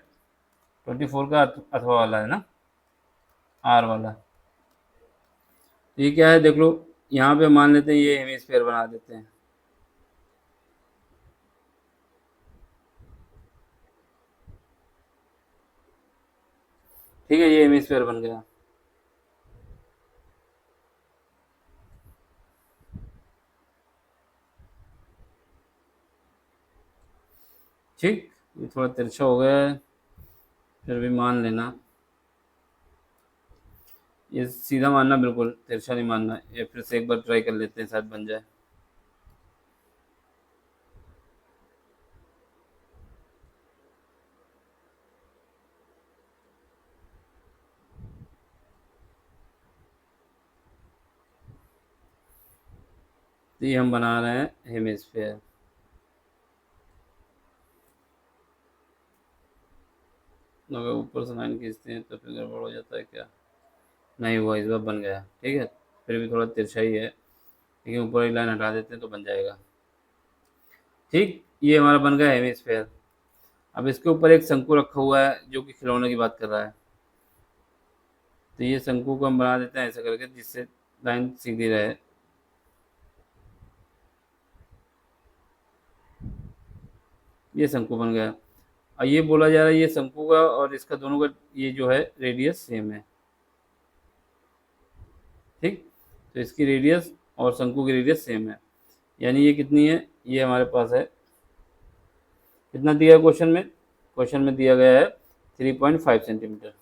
24 का अथवा वाला है ना, R वाला। तो ये क्या है देख लो, यहाँ पे मान लेते हैं ये हेमिस्फीयर बना देते हैं, ठीक है, ये हेमिस्फीयर बन गया, ठीक। ये थोड़ा तिरछा हो गया है, फिर भी मान लेना। ये सीधा मानना, बिल्कुल तिरछा नहीं मानना। ये फिर से एक बार ट्राई कर लेते हैं, शायद बन जाए। तो ये हम बना रहे हैं हेमिस्फेयर। अगर ऊपर से लाइन खींचते हैं तो फिर गड़बड़ हो जाता है क्या? नहीं हुआ, इस बार बन गया। ठीक है, फिर भी थोड़ा तिरछा ही है, लेकिन ऊपर एक लाइन हटा देते हैं तो बन जाएगा। ठीक, ये हमारा बन गया हेमिस्फेयर। अब इसके ऊपर एक शंकु रखा हुआ है जो कि खिलौने की बात कर रहा है। तो ये शंकु को हम बना देते हैं ऐसा करके, जिससे लाइन सीधी रहे। ये शंकु बन गया। और ये बोला जा रहा है ये शंकु का और इसका दोनों का ये जो है रेडियस सेम है। ठीक, तो इसकी रेडियस और शंकु की रेडियस सेम है। यानी ये कितनी है, ये हमारे पास है, कितना दिया है क्वेश्चन में? क्वेश्चन में दिया गया है 3.5 सेंटीमीटर।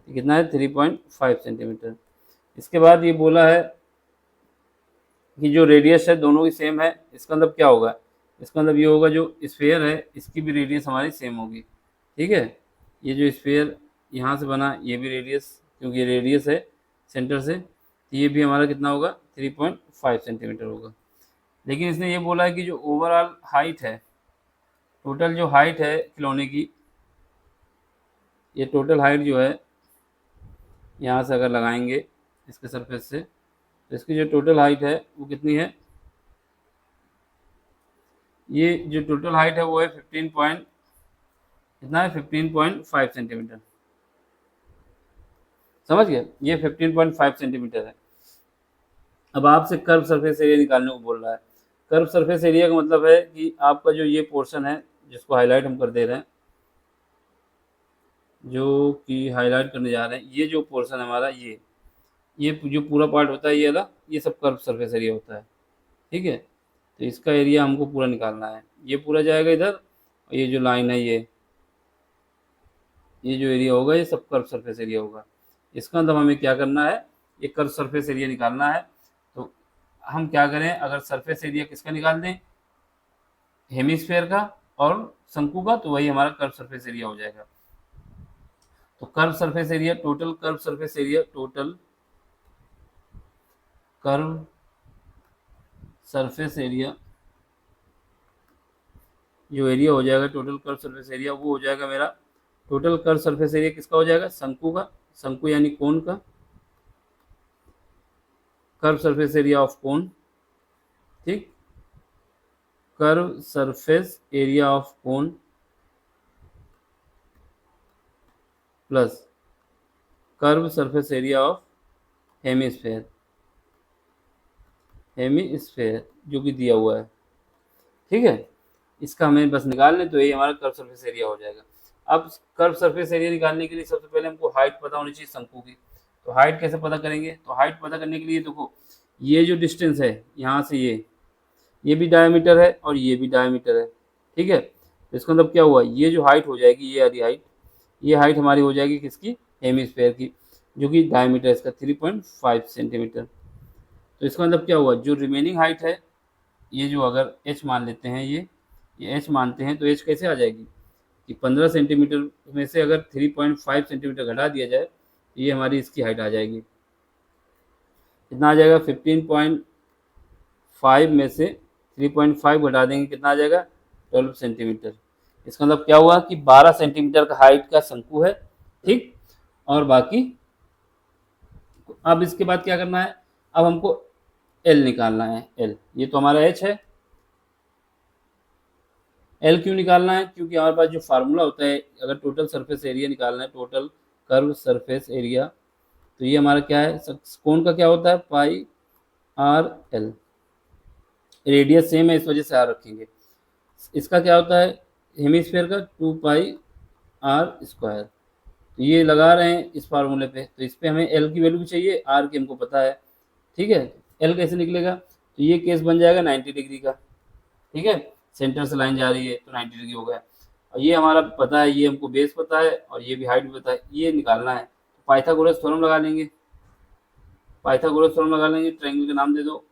कितना है? 3.5 सेंटीमीटर। इसके बाद ये बोला है कि जो रेडियस है दोनों की सेम है। इसका मतलब क्या होगा? इसका मतलब ये होगा जो स्फेयर है इसकी भी रेडियस हमारी सेम होगी। ठीक है, ये जो स्फेयर यहाँ से बना ये भी रेडियस, क्योंकि ये रेडियस है सेंटर से, तो ये भी हमारा कितना होगा? 3.5 सेंटीमीटर होगा। लेकिन इसने ये बोला है कि जो ओवरऑल हाइट है, टोटल जो हाइट है खिलौने की, ये टोटल हाइट जो है यहाँ से अगर लगाएंगे इसके सरफेस से, तो इसकी जो टोटल हाइट है वो कितनी है? ये जो टोटल हाइट है वो है 15 पॉइंट, कितना है? 15.5 सेंटीमीटर। समझ गए? ये 15.5 सेंटीमीटर है। अब आपसे कर्व सरफेस एरिया निकालने को बोल रहा है। कर्व सरफेस एरिया का मतलब है कि आपका जो ये पोर्शन है जिसको हाईलाइट हम कर दे रहे हैं, जो कि हाईलाइट करने जा रहे हैं, ये जो पोर्शन हमारा ये जो पूरा पार्ट होता है ये वाला, ये सब कर्व सरफेस एरिया होता है। ठीक है, तो इसका एरिया हमको पूरा निकालना है। ये पूरा जाएगा इधर, और ये जो लाइन है ये जो एरिया होगा ये सब कर्व सरफेस एरिया होगा। इसका मतलब हमें क्या करना है? ये कर्व सरफेस एरिया निकालना है। तो हम क्या करें, अगर सरफेस एरिया किसका निकाल दें? हेमिस्फेयर का और शंकु का, तो वही हमारा कर्व सरफेस एरिया हो जाएगा। तो curve surface area, total curve surface area, total curve surface area, जो एरिया हो जाएगा टोटल कर्व सरफेस एरिया, वो हो जाएगा मेरा, टोटल कर्व सरफेस एरिया किसका हो जाएगा? शंकु का। शंकु यानी कोन का, curve surface area of cone. ठीक, curve surface area of cone plus curve surface area of hemisphere, hemisphere जो कि दिया हुआ है। ठीक है, इसका हमें बस निकाल लें तो ये हमारा कर्व सरफेस एरिया हो जाएगा। अब कर्व सरफेस एरिया निकालने के लिए सबसे पहले हमको हाइट पता होनी चाहिए शंकु की। तो हाइट कैसे पता करेंगे? तो हाइट पता करने के लिए देखो, ये जो डिस्टेंस है यहाँ से ये भी डायमीटर है और ये भी डायमीटर है। ठीक है, तो इसका मतलब क्या हुआ? ये जो हाइट हो जाएगी, ये वाली हाइट, ये हाइट हमारी हो जाएगी किसकी? हेमिस्फेयर की, जो कि डायमीटर इसका 3.5 सेंटीमीटर। तो इसका मतलब क्या हुआ? जो रिमेनिंग हाइट है, ये जो अगर h मान लेते हैं, ये h मानते हैं, तो h कैसे आ जाएगी कि 15 सेंटीमीटर में से अगर 3.5 सेंटीमीटर घटा दिया जाए तो ये हमारी इसकी हाइट आ जाएगी। कितना आ जाएगा? 15.5 में से 3.5 घटा देंगे, कितना आ जाएगा? 12 सेंटीमीटर। इसका मतलब क्या हुआ कि 12 सेंटीमीटर का हाइट का शंकु है। ठीक, और बाकी अब इसके बाद क्या करना है? अब हमको एल निकालना है। एल, ये तो हमारा एच है। एल क्यों निकालना है? क्योंकि हमारे पास जो फार्मूला होता है, अगर टोटल सरफेस एरिया निकालना है, टोटल कर्व सरफेस एरिया, तो ये हमारा क्या है? कोण का क्या होता है? पाई आर एल। रेडियस सेम है इस वजह से आर रखेंगे। इसका क्या होता है? हेमिस्फेयर का 2 पाई आर स्क्वायर। तो ये लगा रहे हैं इस फार्मूले पे, तो इस पे हमें एल की वैल्यू भी चाहिए, आर की हमको पता है। ठीक है, एल कैसे निकलेगा? तो ये केस बन जाएगा 90 डिग्री का। ठीक है, सेंटर से लाइन जा रही है तो 90 डिग्री हो गया। और ये हमारा पता है, ये हमको बेस पता है और ये भी हाइट भी पता है, ये निकालना है। पाइथागोरस थ्योरम लगा लेंगे, पाइथागोरस थ्योरम लगा लेंगे। ट्रायंगल का नाम दे दो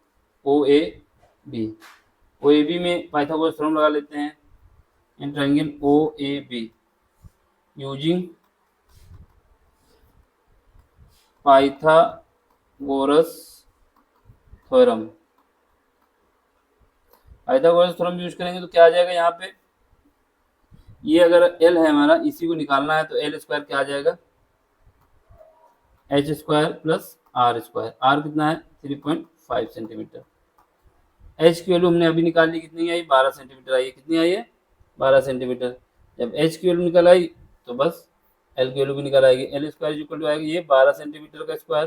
O A B, O A B में पाइथागोरस थ्योरम लगा लेते हैं। In triangle O A B using Pythagoras theorem, Pythagoras theorem use करेंगे तो क्या आ जाएगा यहाँ पे, ये अगर एल है हमारा, इसी को निकालना है तो एल स्क्वायर क्या आ जाएगा, h square plus r square. R कितना है 3.5 सेंटीमीटर। एच की वैल्यू हमने अभी निकाल ली, कितनी आई 12 सेंटीमीटर आई है। कितनी आई है 12 सेंटीमीटर। जब एच की वैल्यू निकल आई तो बस एल की वैल्यू भी निकल आएगी। एल स्क्वायर इक्वल टू आएगी ये 12 सेंटीमीटर का स्क्वायर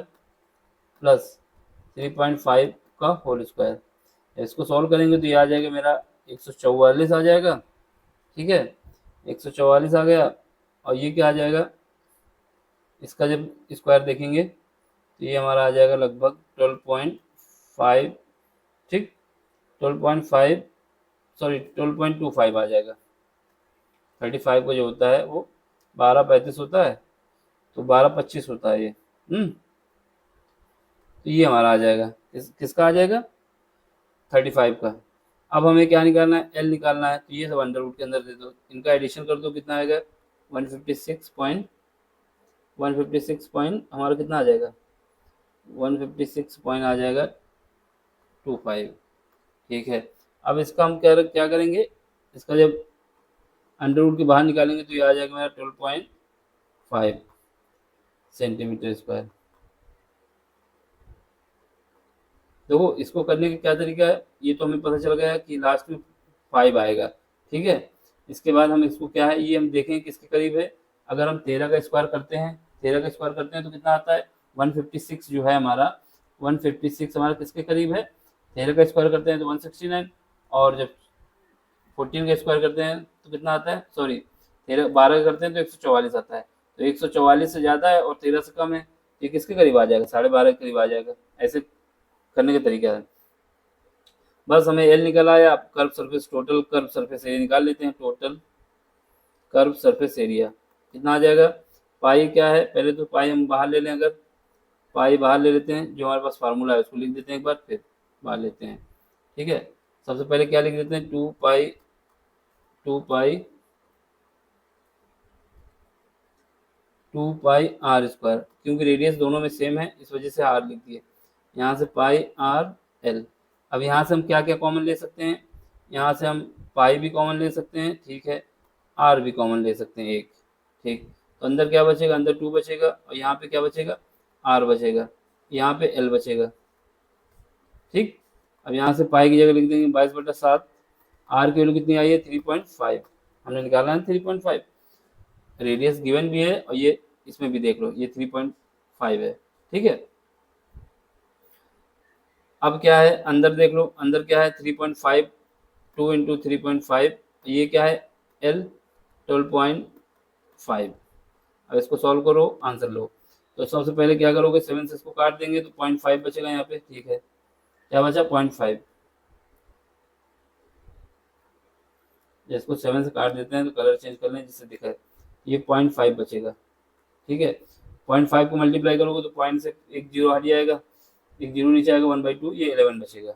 प्लस 3.5 का होल स्क्वायर। इसको सॉल्व करेंगे तो ये आ जाएगा मेरा 144 आ जाएगा। ठीक है 144 आ गया। और ये क्या आ जाएगा, इसका जब स्क्वायर देखेंगे तो ये हमारा आ जाएगा लगभग 12.5, ठीक 12.5 सॉरी 12.25 आ जाएगा। 35 को जो होता है वो 12.35 होता है, तो 12.25 होता है ये। तो ये हमारा आ जाएगा, किसका आ जाएगा 35 का। अब हमें क्या निकालना है, एल निकालना है। तो ये सब अंडर रूट के अंदर दे दो, इनका एडिशन कर दो, कितना आएगा 156 पॉइंट हमारा कितना आ जाएगा 156 पॉइंट आ जाएगा 25। ठीक है अब इसका हम क्या करेंगे, इसका जब अंडर रूट के बाहर निकालेंगे तो ये आ जाएगा मेरा 12.5 सेंटीमीटर स्क्वायर। देखो इसको करने का क्या तरीका है, ये तो हमें पता चल गया कि लास्ट में 5 आएगा। ठीक है इसके बाद हम इसको क्या है, ये हम देखें किसके करीब है। अगर हम 13 का स्क्वायर करते हैं, 13 का स्क्वायर करते हैं तो कितना आता है 156 जो है हमारा, 156 हमारा किसके करीब है, 13 का स्क्वायर करते हैं तो 169, और जब 14 का स्क्वायर करते हैं तो कितना आता है, सॉरी 12 का करते हैं तो 144 आता है। तो 144 से ज़्यादा है और 13 से कम है, ये किसके करीब आ जाएगा 12.5 के करीब आ जाएगा। ऐसे करने का तरीका है। बस हमें एल निकल आया। आप curve surface, total curve surface area निकाल लेते हैं। टोटल कर्व सरफेस एरिया कितना आ जाएगा, पाई क्या है, पहले तो पाई हम बाहर ले लें, अगर पाई बाहर ले लेते हैं, जो हमारे पास फार्मूला है उसको लिख देते हैं एक बार, फिर बाहर लेते हैं। ठीक है सबसे पहले क्या लिख देते हैं, 2 पाई आर स्क्वायर, क्योंकि रेडियस दोनों में सेम है इस वजह से आर लिख दिए। यहाँ से पाई आर एल। अब यहाँ से हम क्या क्या कॉमन ले सकते हैं, यहाँ से हम पाई भी कॉमन ले सकते हैं, ठीक है आर भी कॉमन ले सकते हैं एक। ठीक तो अंदर क्या बचेगा, अंदर 2 बचेगा और यहाँ पे क्या बचेगा आर बचेगा, यहाँ पे एल बचेगा। ठीक अब यहाँ से पाई की जगह लिख देंगे 22/7। आर की वैल्यू कितनी आई है 3.5, हमने निकाला है 3.5। रेडियस गिवन भी है और ये इसमें भी देख लो ये 3.5 है। ठीक है अब क्या है अंदर देख लो, अंदर क्या है 3.5, 2 इंटू 3.5, ये क्या है एल 12.5। अब इसको सॉल्व करो आंसर लो। तो सबसे पहले क्या करोगे 7 से इसको काट देंगे तो 0.5 बचेगा यहाँ पे। ठीक है क्या बचा 0.5, इसको 7 से काट देते हैं तो कलर चेंज कर लें जिससे दिखाए, ये 0.5 बचेगा। ठीक है 0.5 को मल्टीप्लाई करोगे तो पॉइंट से एक जीरो हट जाएगा, एक जीरो नीचे आएगा 1/2, ये 11 बचेगा।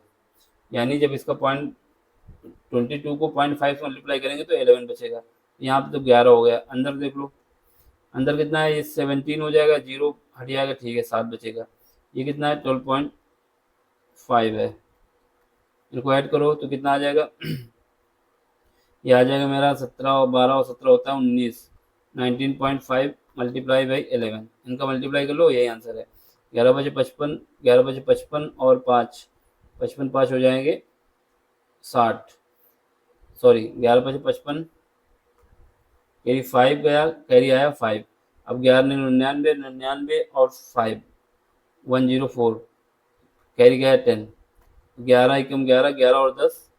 यानी जब इसका 0.22 को 0.5 से मल्टीप्लाई करेंगे तो 11 बचेगा। यहाँ पे तो 11 हो गया। अंदर देख लो अंदर कितना है, ये 17 हो जाएगा, जीरो हट जाएगा, ठीक है 7 बचेगा। ये कितना है 12.5 है, इनको ऐड करो तो कितना आ जाएगा ये आ जाएगा मेरा 17 और 12 और 17 होता है 19, 19.5 मल्टीप्लाई बाई 11, इनका मल्टीप्लाई कर लो यही आंसर है। 11 बजे 55, 11 बजे 55 और 5, 55 5 हो जाएंगे 60, सॉरी 11 बजे 55, कैरी 5 गया, कैरी आया 5। अब 11 ने 99, 99 और 5 104, कैरी गया 10, 11 एकम 11, 11 और 10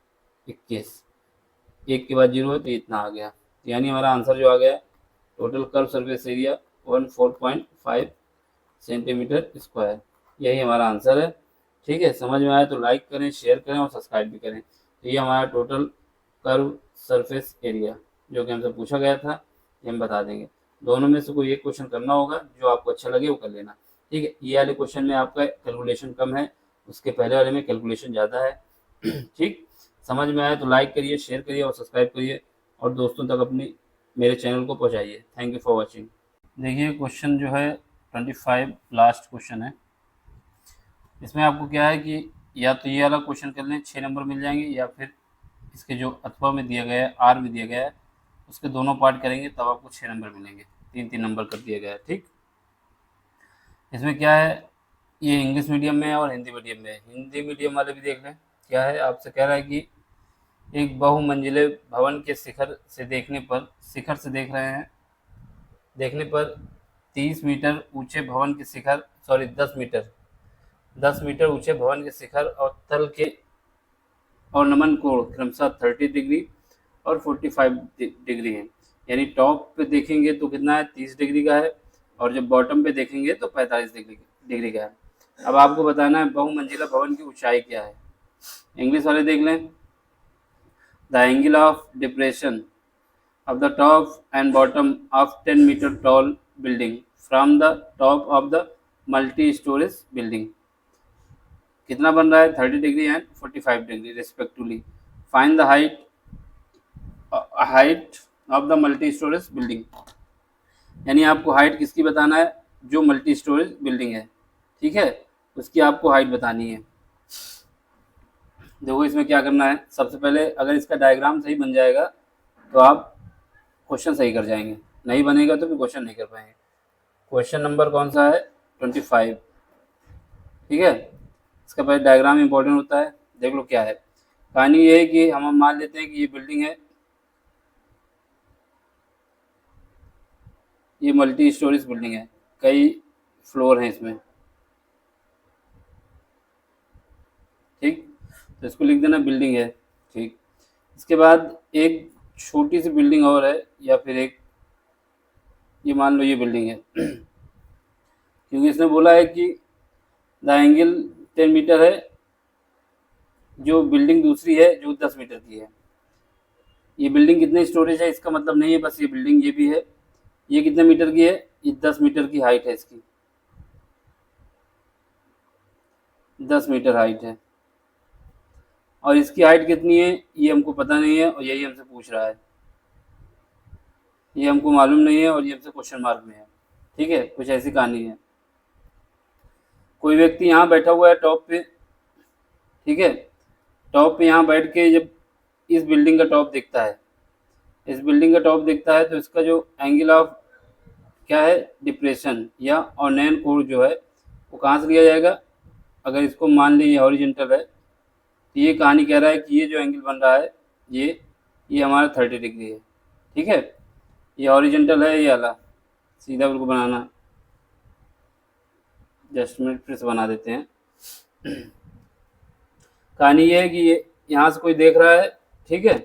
21, एक के बाद जीरो है तो इतना आ गया। यानी हमारा आंसर जो आ गया total curve surface area 14.5 centimetre square, यही हमारा आंसर है। ठीक है समझ में आया तो लाइक करें, शेयर करें और सब्सक्राइब भी करें। तो ये हमारा टोटल कर्व सरफेस एरिया जो कि हमसे पूछा गया था, ये हम बता देंगे। दोनों में से कोई एक क्वेश्चन करना होगा, जो आपको अच्छा लगे वो कर लेना, ठीक है। ये वाले क्वेश्चन में आपका कैलकुलेशन कम है, उसके पहले वाले में कैलकुलेशन ज़्यादा है। ठीक, समझ में आया तो लाइक करिए, शेयर करिए और सब्सक्राइब करिए, और दोस्तों तक अपनी मेरे चैनल को पहुँचाइए। Thank you for watching. देखिए क्वेश्चन जो है 25 लास्ट क्वेश्चन है। इसमें आपको क्या है कि या तो ये वाला क्वेश्चन कर लें, 6 नंबर मिल जाएंगे, या फिर इसके जो अथवा में दिया गया है, आर में दिया गया है, उसके दोनों पार्ट करेंगे तब आपको 6 नंबर मिलेंगे। 3-3 नंबर कर दिया गया है, ठीक। इसमें क्या है, ये इंग्लिश मीडियम में है और हिंदी मीडियम में है। हिंदी मीडियम वाले भी देख लें। क्या है, आपसे कह रहा है कि एक बहुमंजिले भवन के शिखर से देखने पर, शिखर से देख रहे हैं, देखने पर 30 मीटर ऊंचे भवन के शिखर, सॉरी 10 मीटर ऊंचे भवन के शिखर और तल के और नमन कोण क्रमशः 30 डिग्री और 45 डिग्री है। यानी टॉप पे देखेंगे तो कितना है, 30 डिग्री का है, और जब बॉटम पे देखेंगे तो 45 डिग्री का है। अब आपको बताना है बहुमंजिला भवन की ऊंचाई क्या है। इंग्लिश वाले देख लें। The angle of depression of the top and bottom of 10 meter tall building from the top of the multi-stories building कितना बन रहा है, 30 degree and 45 degree respectively. Find the height of the multi storage building. यानी आपको height किसकी बताना है, जो मल्टी स्टोरेज बिल्डिंग है, ठीक है, उसकी आपको हाइट बतानी है। देखो इसमें क्या करना है, सबसे पहले अगर इसका डायग्राम सही बन जाएगा तो आप क्वेश्चन सही कर जाएंगे, नहीं बनेगा तो फिर क्वेश्चन नहीं कर पाएंगे। क्वेश्चन नंबर कौन सा है, 25, ठीक है। इसका पहले डायग्राम इंपॉर्टेंट होता है। देख लो क्या है, कहानी ये है कि हम मान लेते हैं कि ये बिल्डिंग है, ये मल्टी स्टोरेज बिल्डिंग है, कई फ्लोर हैं इसमें, ठीक। तो इसको लिख देना बिल्डिंग है, ठीक। इसके बाद एक छोटी सी बिल्डिंग और है, या फिर एक, ये मान लो ये बिल्डिंग है, क्योंकि इसने बोला है कि द एंगल 10 मीटर है, जो बिल्डिंग दूसरी है जो 10 मीटर की है। ये बिल्डिंग कितने स्टोरेज है इसका मतलब नहीं है, बस ये बिल्डिंग ये भी है। ये कितने मीटर की है, ये 10 मीटर की हाइट है इसकी, 10 मीटर हाइट है। और इसकी हाइट कितनी है ये हमको पता नहीं है, और यही हमसे पूछ रहा है, ये हमको मालूम नहीं है, और ये हमसे क्वेश्चन मार्क में है, ठीक है। कुछ ऐसी कहानी है। कोई व्यक्ति यहाँ बैठा हुआ है टॉप पे, ठीक है, टॉप पे यहाँ बैठ के जब इस बिल्डिंग का टॉप देखता है, इस बिल्डिंग का टॉप देखता है, तो इसका जो एंगल ऑफ क्या है, डिप्रेशन या ऑनैन कोण जो है वो कहाँ से लिया जाएगा। अगर इसको मान लीजिए हॉरिजेंटल है, तो ये कहानी कह रहा है कि ये जो एंगल बन रहा है ये हमारा 30 डिग्री है, ठीक है। ये हॉरिजेंटल है, ये वाला सीधा बिल्कुल बनाना, जस्ट मिनट फिर से बना देते हैं। कहानी ये है कि ये यहाँ से कोई देख रहा है, ठीक है,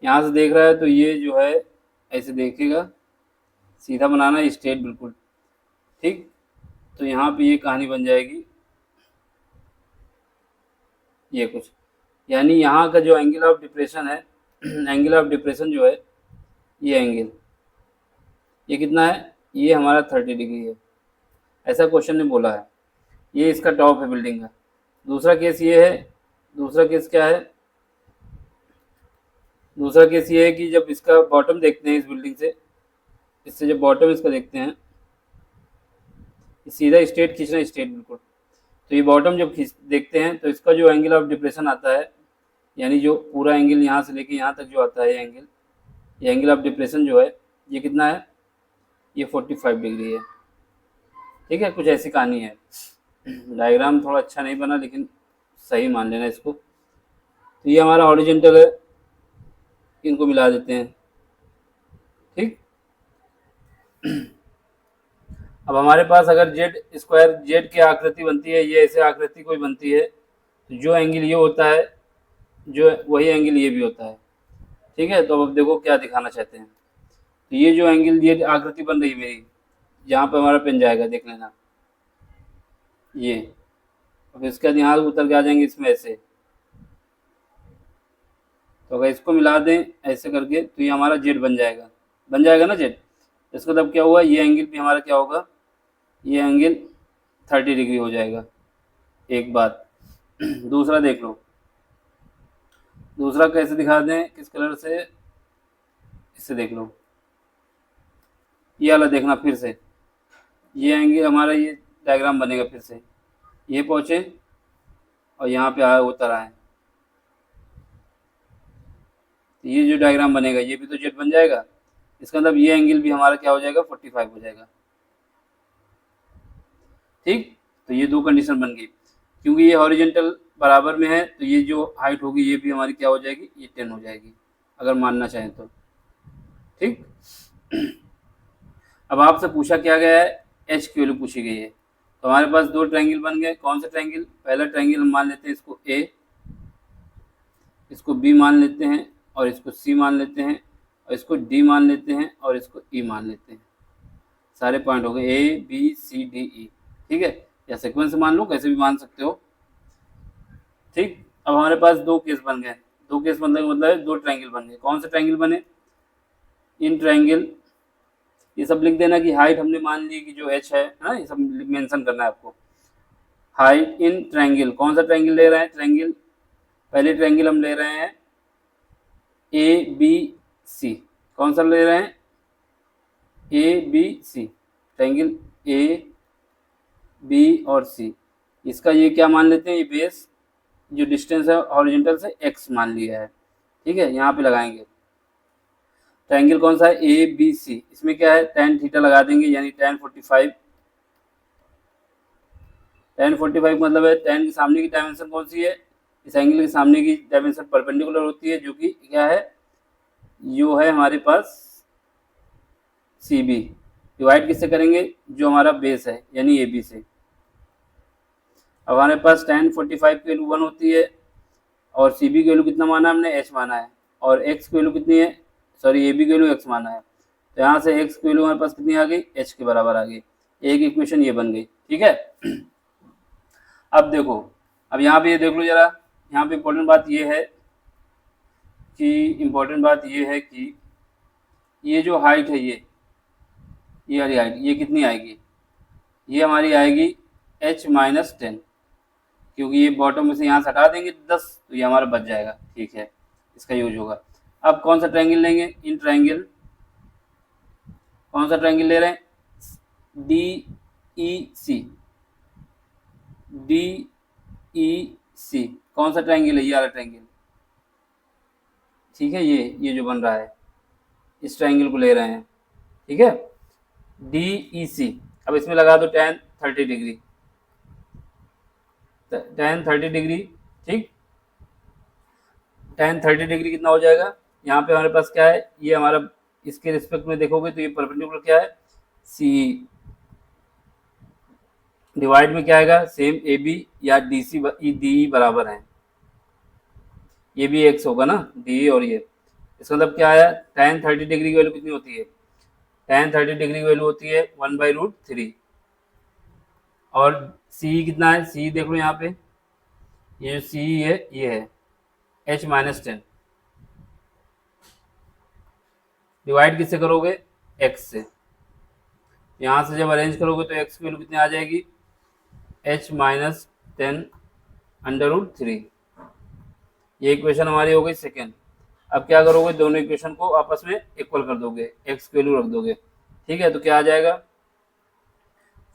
यहाँ से देख रहा है, तो ये जो है ऐसे देखेगा, सीधा बनाना स्ट्रेट बिल्कुल, ठीक। तो यहाँ पे ये कहानी बन जाएगी, ये कुछ, यानी यहाँ का जो एंगल ऑफ डिप्रेशन है, एंगल ऑफ डिप्रेशन जो है, ये एंगल ये कितना है, ये हमारा 30 डिग्री है, ऐसा क्वेश्चन ने बोला है। ये इसका टॉप है बिल्डिंग का। दूसरा केस ये है, दूसरा केस क्या है, दूसरा केस ये है कि जब इसका बॉटम देखते हैं इस बिल्डिंग से, इससे जब बॉटम इसका देखते हैं, सीधा स्ट्रेट खींचना, स्ट्रेट बिल्कुल, तो ये बॉटम जब देखते हैं तो इसका जो एंगल ऑफ डिप्रेशन आता है, यानी जो पूरा एंगल यहाँ से लेके यहाँ तक जो आता है एंगल, ये एंगल ऑफ डिप्रेशन जो है ये कितना है, ये 45 डिग्री है, ठीक है। कुछ ऐसी कहानी है। डायग्राम थोड़ा अच्छा नहीं बना, लेकिन सही मान लेना इसको। तो ये हमारा हॉरिजेंटल है, इनको मिला देते हैं, ठीक। अब हमारे पास अगर जेड स्क्वायर, जेड की आकृति बनती है, ये ऐसे आकृति कोई बनती है, तो जो एंगल ये होता है, जो वही एंगल ये भी होता है, ठीक है। तो अब देखो क्या दिखाना चाहते हैं। तो ये जो एंगल, ये आकृति बन रही है मेरी, यहाँ पे हमारा पेन जाएगा, देख लेना ये। अब इसके बाद यहाँ उतर के आ जाएंगे इसमें ऐसे, तो अगर इसको मिला दें ऐसे करके तो ये हमारा जेड बन जाएगा ना जेड। इसका मतलब क्या हुआ, ये एंगल भी हमारा क्या होगा, ये एंगल 30 डिग्री हो जाएगा। एक बात दूसरा देख लो, दूसरा कैसे दिखा दें, किस कलर से, इससे देख लो, ये वाला देखना फिर से, ये एंगल हमारा ये डायग्राम बनेगा फिर से, ये पहुँचे और यहाँ पे आया उतर आए, तो ये जो डायग्राम बनेगा ये भी तो जेड बन जाएगा। इसका मतलब ये एंगल भी हमारा क्या हो जाएगा, 45 हो जाएगा। ठीक, तो ये दो कंडीशन बन गई, क्योंकि ये हॉरिजेंटल बराबर में है तो ये जो हाइट होगी ये भी हमारी क्या हो जाएगी, ये 10 हो जाएगी अगर मानना चाहें तो। ठीक, अब आपसे पूछा क्या गया है, एच की वैल्यू पूछी गई है। तो हमारे पास दो ट्रायंगल बन गए। कौन सा ट्रायंगल, पहला ट्रायंगल हम मान लेते हैं इसको ए, इसको बी मान लेते हैं और इसको सी मान लेते हैं और इसको डी मान लेते हैं और इसको ई मान लेते हैं। सारे पॉइंट हो गए ए बी सी डी ई। ठीक है, या सीक्वेंस मान लो, कैसे भी मान सकते हो। ठीक, अब हमारे पास दो केस बन गए। दो केस मतलब है दो ट्रायंगल बन गए। कौन से ट्रायंगल बने, इन ट्रायंगल, ये सब लिख देना कि हाइट हमने मान ली कि जो एच है ना, ये सब मेंशन करना है आपको। हाइट इन ट्रायंगल, कौन सा ट्रायंगल ले रहे हैं, ट्रायंगल पहले ट्रायंगल हम ले रहे हैं ए बी सी। कौन सा ले रहे हैं, A B C, triangle A B और सी। इसका ये क्या मान लेते हैं, ये बेस जो डिस्टेंस है हॉरिजॉन्टल से x मान लिया है। ठीक है, यहाँ पे लगाएंगे। ट्रायंगल कौन सा है, ए बी सी, इसमें क्या है tan थीटा लगा देंगे, यानी tan 45। tan 45 मतलब है tan के सामने की डायमेंशन कौन सी है, इस एंगल के सामने की डायमेंशन परपेंडिकुलर होती है, जो कि क्या है, यो है हमारे पास सी बी। डिवाइड किससे करेंगे, जो हमारा बेस है यानी ए बी से। अब हमारे पास tan 45 की वैल्यू 1 होती है और सी बी की वैल्यू कितना माना हमने, एच माना है, और एक्स की वैल्यू कितनी है, सॉरी ए बी की वैल्यू एक्स माना है। तो यहाँ से एक्स की वैल्यू हमारे पास कितनी आ गई, एच के बराबर आ गई। एक इक्वेशन ये बन गई। ठीक है, अब देखो, अब यहाँ पे ये देख लो जरा, यहाँ पे इम्पोर्टेंट बात ये है कि ये जो हाइट है, ये वाली हाइट ये कितनी आएगी, ये हमारी आएगी h-10, क्योंकि ये बॉटम में से यहाँ से हटा देंगे 10 तो ये हमारा बच जाएगा। ठीक है, इसका यूज होगा। अब कौन सा ट्रायंगल लेंगे, इन ट्रायंगल, कौन सा ट्रायंगल ले रहे हैं, डी ई सी, डी ई सी, कौन सा ट्रायंगल है, ये वाला ट्रायंगल। ठीक है, ये जो बन रहा है, इस ट्रायंगल को ले रहे हैं। ठीक है, डी ई सी। अब इसमें लगा दो tan 30 डिग्री, tan 30 डिग्री। ठीक, tan 30 डिग्री कितना हो जाएगा, यहाँ पे हमारे पास क्या है, ये हमारा इसके रिस्पेक्ट में देखोगे तो ये परपेंडिकुलर क्या है, सी, डिवाइड में क्या आएगा, सेम ए बी या डी सी डी ई बराबर है, ये भी एक्स होगा ना, डी और ये। इसका मतलब क्या आया, tan 30 डिग्री की वैल्यू कितनी होती है, tan 30 डिग्री की वैल्यू होती है 1/√3। और सी कितना है, सी देख लो यहाँ पे, ये जो सी है ये है h-10। डिवाइड किससे करोगे, x से। यहाँ से जब अरेंज करोगे तो x की वैल्यू कितनी आ जाएगी, h-10√3। ये इक्वेशन हमारी हो गई सेकेंड। अब क्या करोगे, दोनों इक्वेशन को आपस में इक्वल कर दोगे, x की वैल्यू रख दोगे। ठीक है, तो क्या आ जाएगा,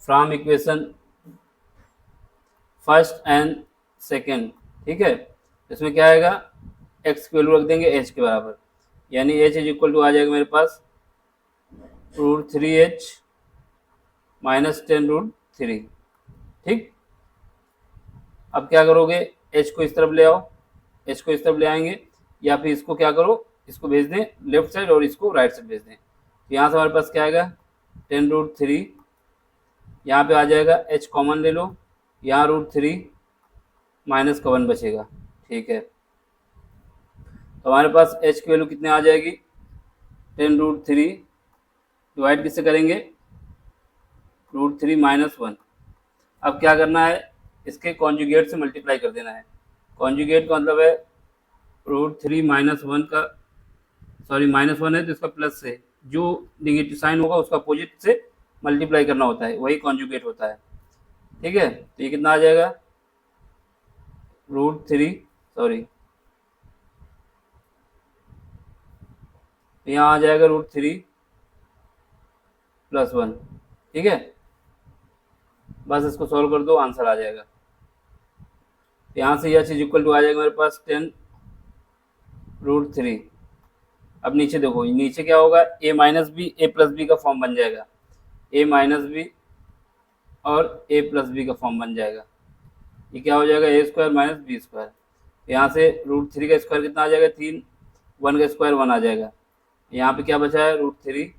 from equation first and second. ठीक है, इसमें क्या आएगा, x की वैल्यू रख देंगे h के बराबर, यानी h इज इक्वल टू आ जाएगा मेरे पास √3h - 10√3। ठीक, अब क्या करोगे, h को इस तरफ ले आओ, h को इस तरफ ले आएंगे, या फिर इसको क्या करो, इसको भेज दें लेफ्ट साइड और इसको राइट साइड भेज दें। तो यहाँ से हमारे पास क्या आएगा, 10√3, यहाँ पे आ जाएगा h कॉमन ले लो, यहाँ √3 माइनस का 1 बचेगा। ठीक है, तो हमारे पास h की वैल्यू कितने आ जाएगी, 10√3, डिवाइड किससे करेंगे, √3 - 1। अब क्या करना है, इसके कॉन्जुगेट से मल्टीप्लाई कर देना है। कॉन्जुगेट का मतलब है √3 -1 का, सॉरी -1 है तो इसका प्लस से जो नेगेटिव साइन होगा उसका अपोजिट से मल्टीप्लाई करना होता है, वही कॉन्जुगेट होता है। ठीक है, तो ये कितना आ जाएगा √3, सॉरी यहाँ आ जाएगा √3 + 1। ठीक है, बस इसको सॉल्व कर दो, आंसर आ जाएगा। यहाँ से यह चीज इक्वल टू आ जाएगा मेरे पास 10 √3। अब नीचे देखो, नीचे क्या होगा, a minus b a plus b का फॉर्म बन जाएगा, a माइनस बी और a प्लस बी का फॉर्म बन जाएगा। ये क्या हो जाएगा, a square minus b square. यहाँ से √3 का स्क्वायर कितना आ जाएगा 3, 1 का स्क्वायर 1 आ जाएगा। यहाँ पे क्या बचा है √3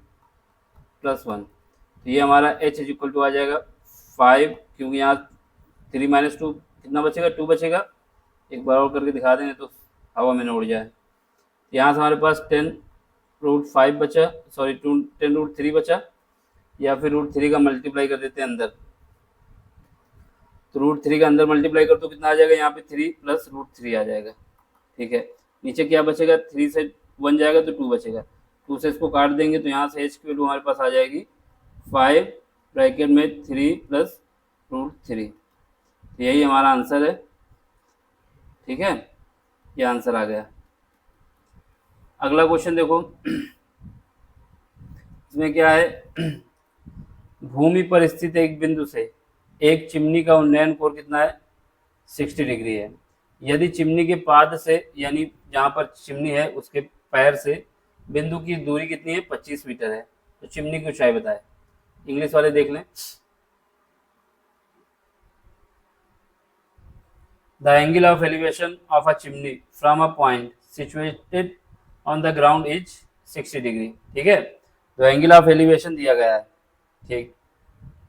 + 1। तो ये हमारा h इज इक्वल टू आ जाएगा 5, क्योंकि यहाँ 3 - 2 कितना बचेगा, 2 बचेगा। एक बार और करके दिखा दें तो हवा में न उड़ जाए। यहाँ से हमारे पास 10 √5 बचा, सॉरी 10 √3 बचा, या फिर √3 का मल्टीप्लाई कर देते हैं अंदर। तो √3 का अंदर मल्टीप्लाई कर तो कितना आ जाएगा, यहाँ पे 3 + √3 आ जाएगा। ठीक है, नीचे क्या बचेगा, 3 से 1 जाएगा तो 2 बचेगा, 2 से इसको काट देंगे तो यहाँ से h की वैल्यू हमारे पास आ जाएगी 5 ब्रैकेट में 3 + √3। यही हमारा आंसर है। ठीक है, ये आंसर आ गया। अगला क्वेश्चन देखो, इसमें क्या है, भूमि पर स्थित एक बिंदु से एक चिमनी का उन्नयन कोण कितना है, 60 डिग्री है। यदि चिमनी के पाद से, यानी जहाँ पर चिमनी है उसके पैर से बिंदु की दूरी कितनी है, 25 मीटर है, तो चिमनी की ऊंचाई बताए। इंग्लिश वाले देख लें। The angle of elevation of a chimney from a point situated on the ground is 60 degree. ठीक है, तो एंगल ऑफ एलिवेशन दिया गया है। ठीक,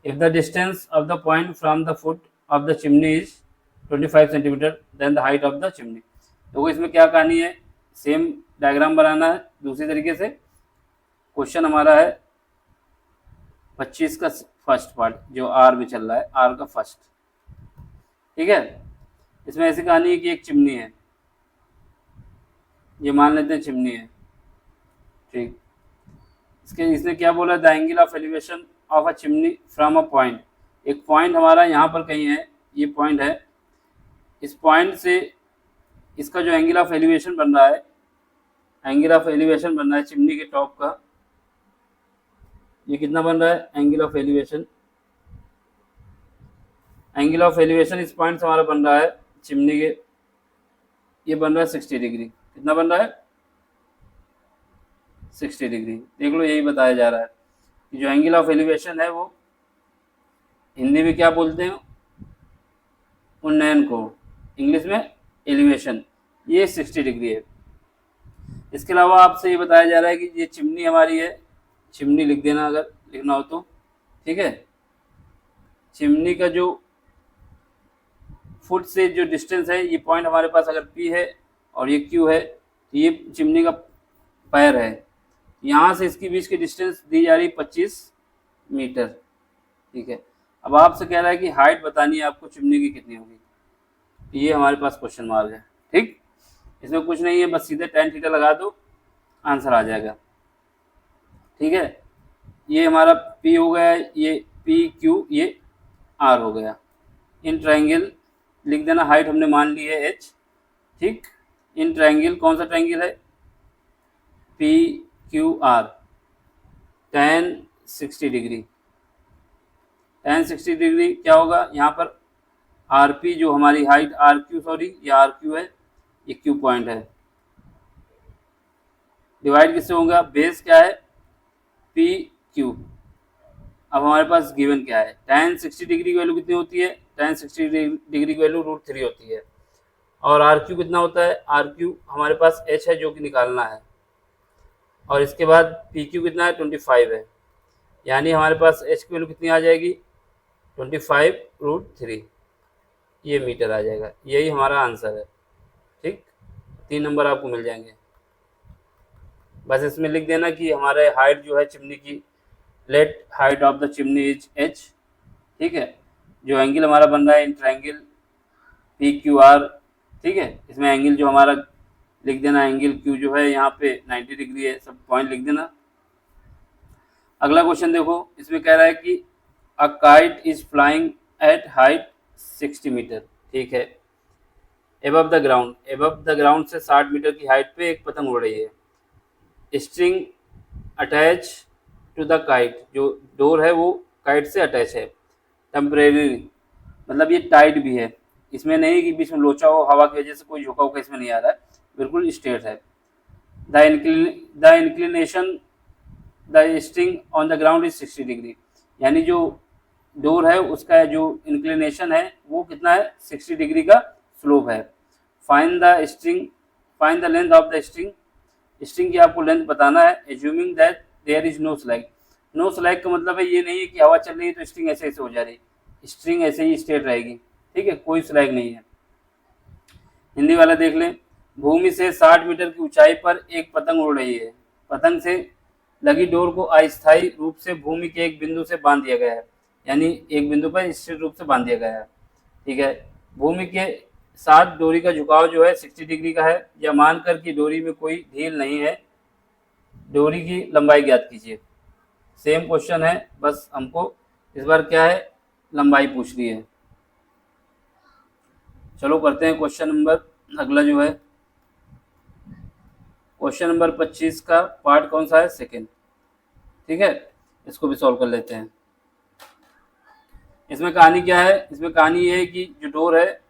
if the distance of the point from the foot of the chimney is 25 centimetre then the height of the chimney. तो इसमें क्या कहानी है, सेम डायग्राम बनाना है दूसरी तरीके से। क्वेश्चन हमारा है 25 का फर्स्ट पार्ट जो आर में चल रहा है, आर का फर्स्ट। ठीक है, इसमें ऐसी कहानी है कि एक चिमनी है, ये मान लेते हैं चिमनी है। ठीक, इसने क्या बोला, the angle of elevation of a chimney from a point. एक पॉइंट हमारा यहाँ पर कहीं है, ये पॉइंट है, इस पॉइंट से इसका जो एंगल ऑफ एलिवेशन बन रहा है, एंगल ऑफ एलिवेशन बन रहा है चिमनी के टॉप का, ये कितना बन रहा है, angle of elevation, angle of elevation इस पॉइंट से हमारा बन रहा है चिमनी के, ये बन रहा है 60 डिग्री। कितना बन रहा है, 60 डिग्री। देख लो, यही बताया जा रहा है कि जो एंगल ऑफ एलिवेशन है वो हिंदी में क्या बोलते हैं, उन्नयन कोण, इंग्लिश में एलिवेशन, ये 60 डिग्री है। इसके अलावा आपसे ये बताया जा रहा है कि ये चिमनी हमारी है, चिमनी लिख देना अगर लिखना हो तो। ठीक है, चिमनी का जो फुट से जो डिस्टेंस है, ये पॉइंट हमारे पास अगर P है और ये Q है, तो ये चिमनी का पैर है, यहाँ से इसकी बीच की डिस्टेंस दी जा रही 25 मीटर। ठीक है, अब आपसे कह रहा है कि हाइट बतानी है आपको चिमनी की कितनी होगी, ये हमारे पास क्वेश्चन मार्क है। ठीक, इसमें कुछ नहीं है, बस सीधे tan थीटा लगा दो, आंसर आ जाएगा। ठीक है, ये हमारा P हो गया, ये PQ, ये R हो गया। इन ट्रायंगल लिख देना, हाइट हमने मान ली है h। ठीक, इन ट्रायंगल, कौन सा ट्रायंगल है, PQR, tan 60 degree. tan 60 degree क्या होगा, यहाँ पर RP जो हमारी हाइट RQ, सॉरी ये RQ है, ये Q पॉइंट है, डिवाइड किससे होगा, बेस क्या है PQ। अब हमारे पास गिवन क्या है, tan 60 डिग्री की वैल्यू कितनी होती है, tan 60 डिग्री की वैल्यू √3 होती है, और RQ कितना होता है, RQ हमारे पास h है जो कि निकालना है, और इसके बाद PQ कितना है, 25 है, यानी हमारे पास h की वैल्यू कितनी आ जाएगी, 25 √3, ये मीटर आ जाएगा। यही हमारा आंसर है। ठीक, 3 नंबर आपको मिल जाएंगे। बस इसमें लिख देना कि हमारे हाइट जो है चिमनी की, let height of the chimney is h। ठीक है, जो एंगल हमारा बन रहा है इन ट्रायंगल PQR। ठीक है, इसमें एंगल जो हमारा लिख देना। एंगल क्यू जो है यहाँ पे 90 डिग्री है, सब पॉइंट लिख देना। अगला क्वेश्चन देखो, इसमें कह रहा है कि a kite is flying at height 60 metre, ठीक है। Above the ground, above the ground से 60 मीटर की हाइट पे एक पतंग उड़ रही है। String attach to the kite, जो डोर है वो काइट से अटैच है। टेम्परेरी, मतलब ये टाइट भी है, इसमें नहीं कि बीच में लोचा हो, हवा की वजह से कोई झोंका वोका इसमें नहीं आ रहा है, बिल्कुल स्ट्रेट है। The inclination the string on the ground is 60 degree, यानी जो डोर है उसका जो इंक्लिनेशन है वो कितना है, 60 डिग्री का स्लोप है। Find the string, find the length of the string, string की आपको लेंथ बताना है। Assuming that there is no slack, no slack का मतलब है ये नहीं है कि हवा चल रही है तो स्ट्रिंग ऐसे ऐसे हो जा रही, स्ट्रिंग ऐसे ही स्ट्रेट रहेगी, ठीक है, कोई स्लैग नहीं है। हिंदी वाला देख लें। भूमि से 60 मीटर की ऊंचाई पर एक पतंग उड़ रही है। पतंग से लगी डोर को अस्थायी रूप से भूमि के एक बिंदु से बांध दिया गया है, यानी एक बिंदु पर स्थिर रूप से बांध दिया गया है, ठीक है। भूमि के साथ डोरी का झुकाव जो है 60 डिग्री का है, या मानकर कि डोरी में कोई ढील नहीं है, डोरी की लंबाई ज्ञात कीजिए। सेम क्वेश्चन है, बस हमको इस बार क्या है, लंबाई पूछ रही है। चलो करते हैं क्वेश्चन नंबर अगला जो है, क्वेश्चन नंबर 25 का पार्ट कौन सा है, सेकेंड, ठीक है। इसको भी सॉल्व कर लेते हैं। इसमें कहानी क्या है, इसमें कहानी ये है कि जो डोर है,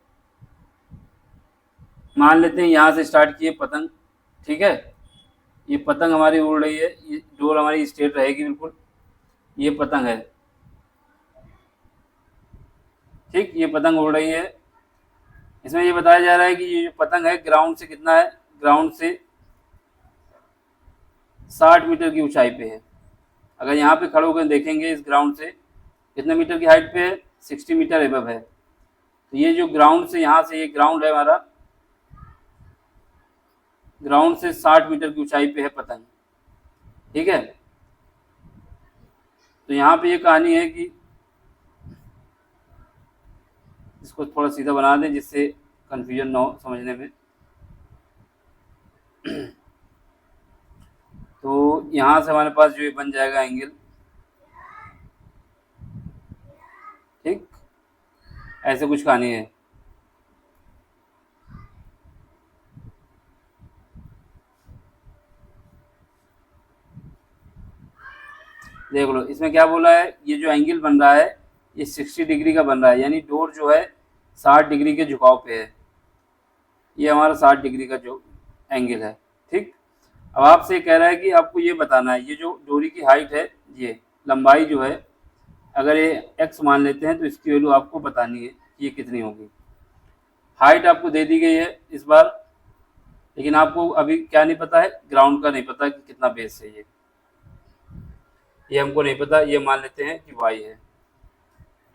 मान लेते हैं यहाँ से स्टार्ट किए पतंग, ठीक है, ये पतंग हमारी उड़ रही है, ये डोर हमारी स्ट्रेट रहेगी बिल्कुल, ये पतंग है, ठीक, ये पतंग उड़ रही है। इसमें ये बताया जा रहा है कि ये जो पतंग है ग्राउंड से कितना है, ग्राउंड से 60 मीटर की ऊंचाई पे है। अगर यहाँ पे खड़े होकर देखेंगे इस ग्राउंड से कितने मीटर की हाइट पे है, 60 मीटर एबव है। तो ये जो ग्राउंड से, यहाँ से ये ग्राउंड है हमारा, ग्राउंड से 60 मीटर की ऊंचाई पे है पतंग, ठीक है। तो यहाँ पे ये कहानी है कि इसको थोड़ा सीधा बना दें जिससे कंफ्यूजन ना हो समझने में। तो यहाँ से हमारे पास जो ये बन जाएगा एंगल, ठीक, ऐसे कुछ कहानी है। देख लो इसमें क्या बोला है, ये जो एंगल बन रहा है ये 60 डिग्री का बन रहा है, यानी डोर जो है 60 डिग्री के झुकाव पे है, ये हमारा 60 डिग्री का जो एंगल है, ठीक। अब आपसे कह रहा है कि आपको ये बताना है, ये जो डोरी की हाइट है, ये लंबाई जो है, अगर ये x मान लेते हैं तो इसकी वैल्यू आपको बतानी है कि ये कितनी होगी। हाइट आपको दे दी गई है इस बार, लेकिन आपको अभी क्या नहीं पता है, ग्राउंड का नहीं पता कि कितना बेस है, ये हमको नहीं पता, ये मान लेते हैं कि y है,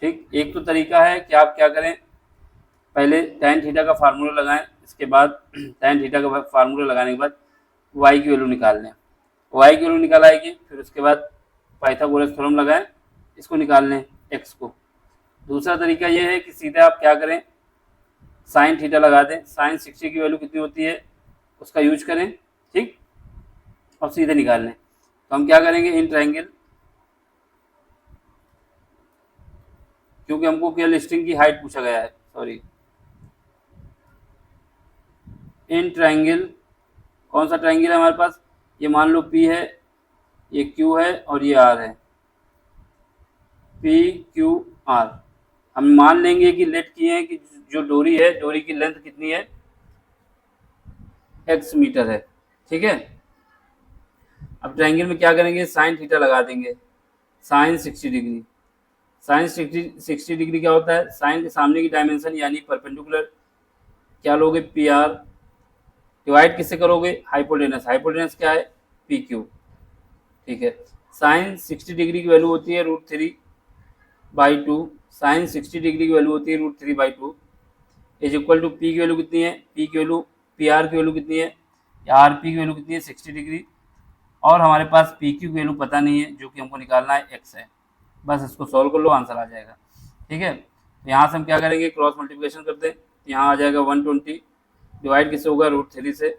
ठीक। एक तो तरीका है कि आप क्या करें, पहले tan थीटा का फार्मूला लगाएं, इसके बाद tan थीटा का फार्मूला लगाने के बाद y की वैल्यू निकाल लें, y की वैल्यू निकाल आएगी, फिर उसके बाद पाइथागोरस थ्योरम लगाएं, इसको निकाल लें x को। दूसरा तरीका ये है कि सीधे आप क्या करें, साइन थीटा लगा दें, साइन 60 की वैल्यू कितनी होती है उसका यूज करें, ठीक, और सीधे निकाल लें। तो हम क्या करेंगे, इन ट्रायंगल, क्योंकि हमको केवल स्ट्रिंग की हाइट पूछा गया है, सॉरी, इन ट्रायंगल, कौन सा ट्रायंगल है हमारे पास, ये मान लो P है, ये Q है और ये R है, PQR। हम मान लेंगे कि लेट किए हैं कि जो डोरी है, डोरी की लेंथ कितनी है, x मीटर है, ठीक है। अब ट्रायंगल में क्या करेंगे, साइन थीटा लगा देंगे, साइन 60 डिग्री, साइन 60 डिग्री क्या होता है, साइन के सामने की डायमेंशन यानी परपेंडिकुलर, क्या लोगे, PR, डिवाइड किससे करोगे, हाइपोटेनस, हाइपोटेनस क्या है, PQ, ठीक है। साइन 60 डिग्री की वैल्यू होती है √3/2, साइन 60 डिग्री की वैल्यू होती है √3/2 इज इक्वल टू P की वैल्यू कितनी है, P की वैल्यू, PR की वैल्यू कितनी है, या RP की वैल्यू कितनी है, 60 डिग्री, और हमारे पास PQ की वैल्यू पता नहीं है जो कि हमको निकालना है, x है। बस इसको सॉल्व कर लो, आंसर आ जाएगा, ठीक है। तो यहाँ से हम क्या करेंगे, क्रॉस मल्टीप्लिकेशन करते हैं, यहाँ आ जाएगा 120, डिवाइड किससे होगा, √3 से,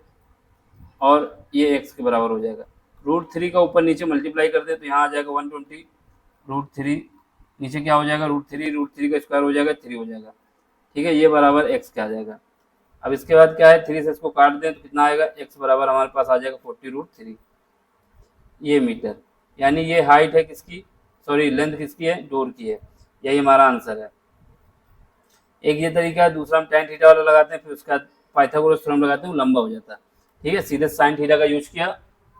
और ये x के बराबर हो जाएगा। √3 का ऊपर नीचे मल्टीप्लाई कर दे तो यहाँ आ जाएगा 120 √3, नीचे क्या हो जाएगा √3 का स्क्वायर हो जाएगा 3 हो जाएगा, ठीक है, ये बराबर x क्या आ जाएगा। अब इसके बाद क्या है 3 से इसको काट दें तो कितना आएगा, x बराबर हमारे पास आ जाएगा 40√3 ये मीटर, यानी ये हाइट है किसकी, सॉरी लेंथ किसकी है, डोर की है। यही हमारा आंसर है। एक ये तरीका है, दूसरा हम tan थीटा वाला लगाते हैं, फिर उसके बाद पाइथागोरस थ्योरम लगाते हैं, वो लंबा हो जाता है, ठीक है। सीधे sin थीटा का यूज किया,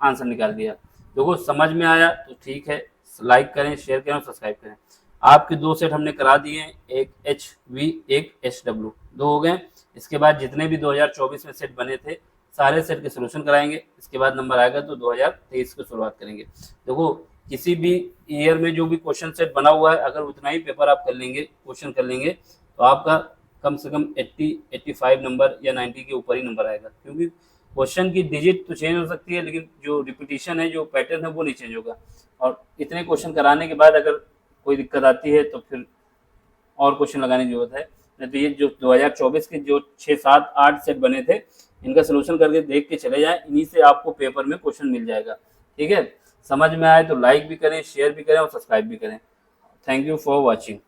आंसर निकाल दिया। देखो समझ में आया तो ठीक है, लाइक करें, शेयर करें और सब्सक्राइब करें। आपके 2 सेट हमने करा दिए हैं, एक HV एक HW, 2 हो गए। इसके बाद जितने भी 2024 में सेट बने थे सारे सेट के सोल्यूशन कराएंगे। इसके बाद नंबर आएगा तो 2023 की शुरुआत करेंगे। देखो किसी भी ईयर में जो भी क्वेश्चन सेट बना हुआ है, अगर उतना ही पेपर आप कर लेंगे, क्वेश्चन कर लेंगे, तो आपका कम से कम 80-85 नंबर या 90 के ऊपर ही नंबर आएगा, क्योंकि क्वेश्चन की डिजिट तो चेंज हो सकती है लेकिन जो रिपीटिशन है, जो पैटर्न है, वो नहीं चेंज होगा। और इतने क्वेश्चन कराने के बाद अगर कोई दिक्कत आती है तो फिर और क्वेश्चन लगाने की जरूरत है। नहीं तो ये जो 2024 के जो 6, 7, 8 सेट बने थे, इनका सोल्यूशन करके देख के चले जाएं, इन्हीं से आपको पेपर में क्वेश्चन मिल जाएगा, ठीक है। समझ में आए तो लाइक भी करें, शेयर भी करें और सब्सक्राइब भी करें। Thank you for watching.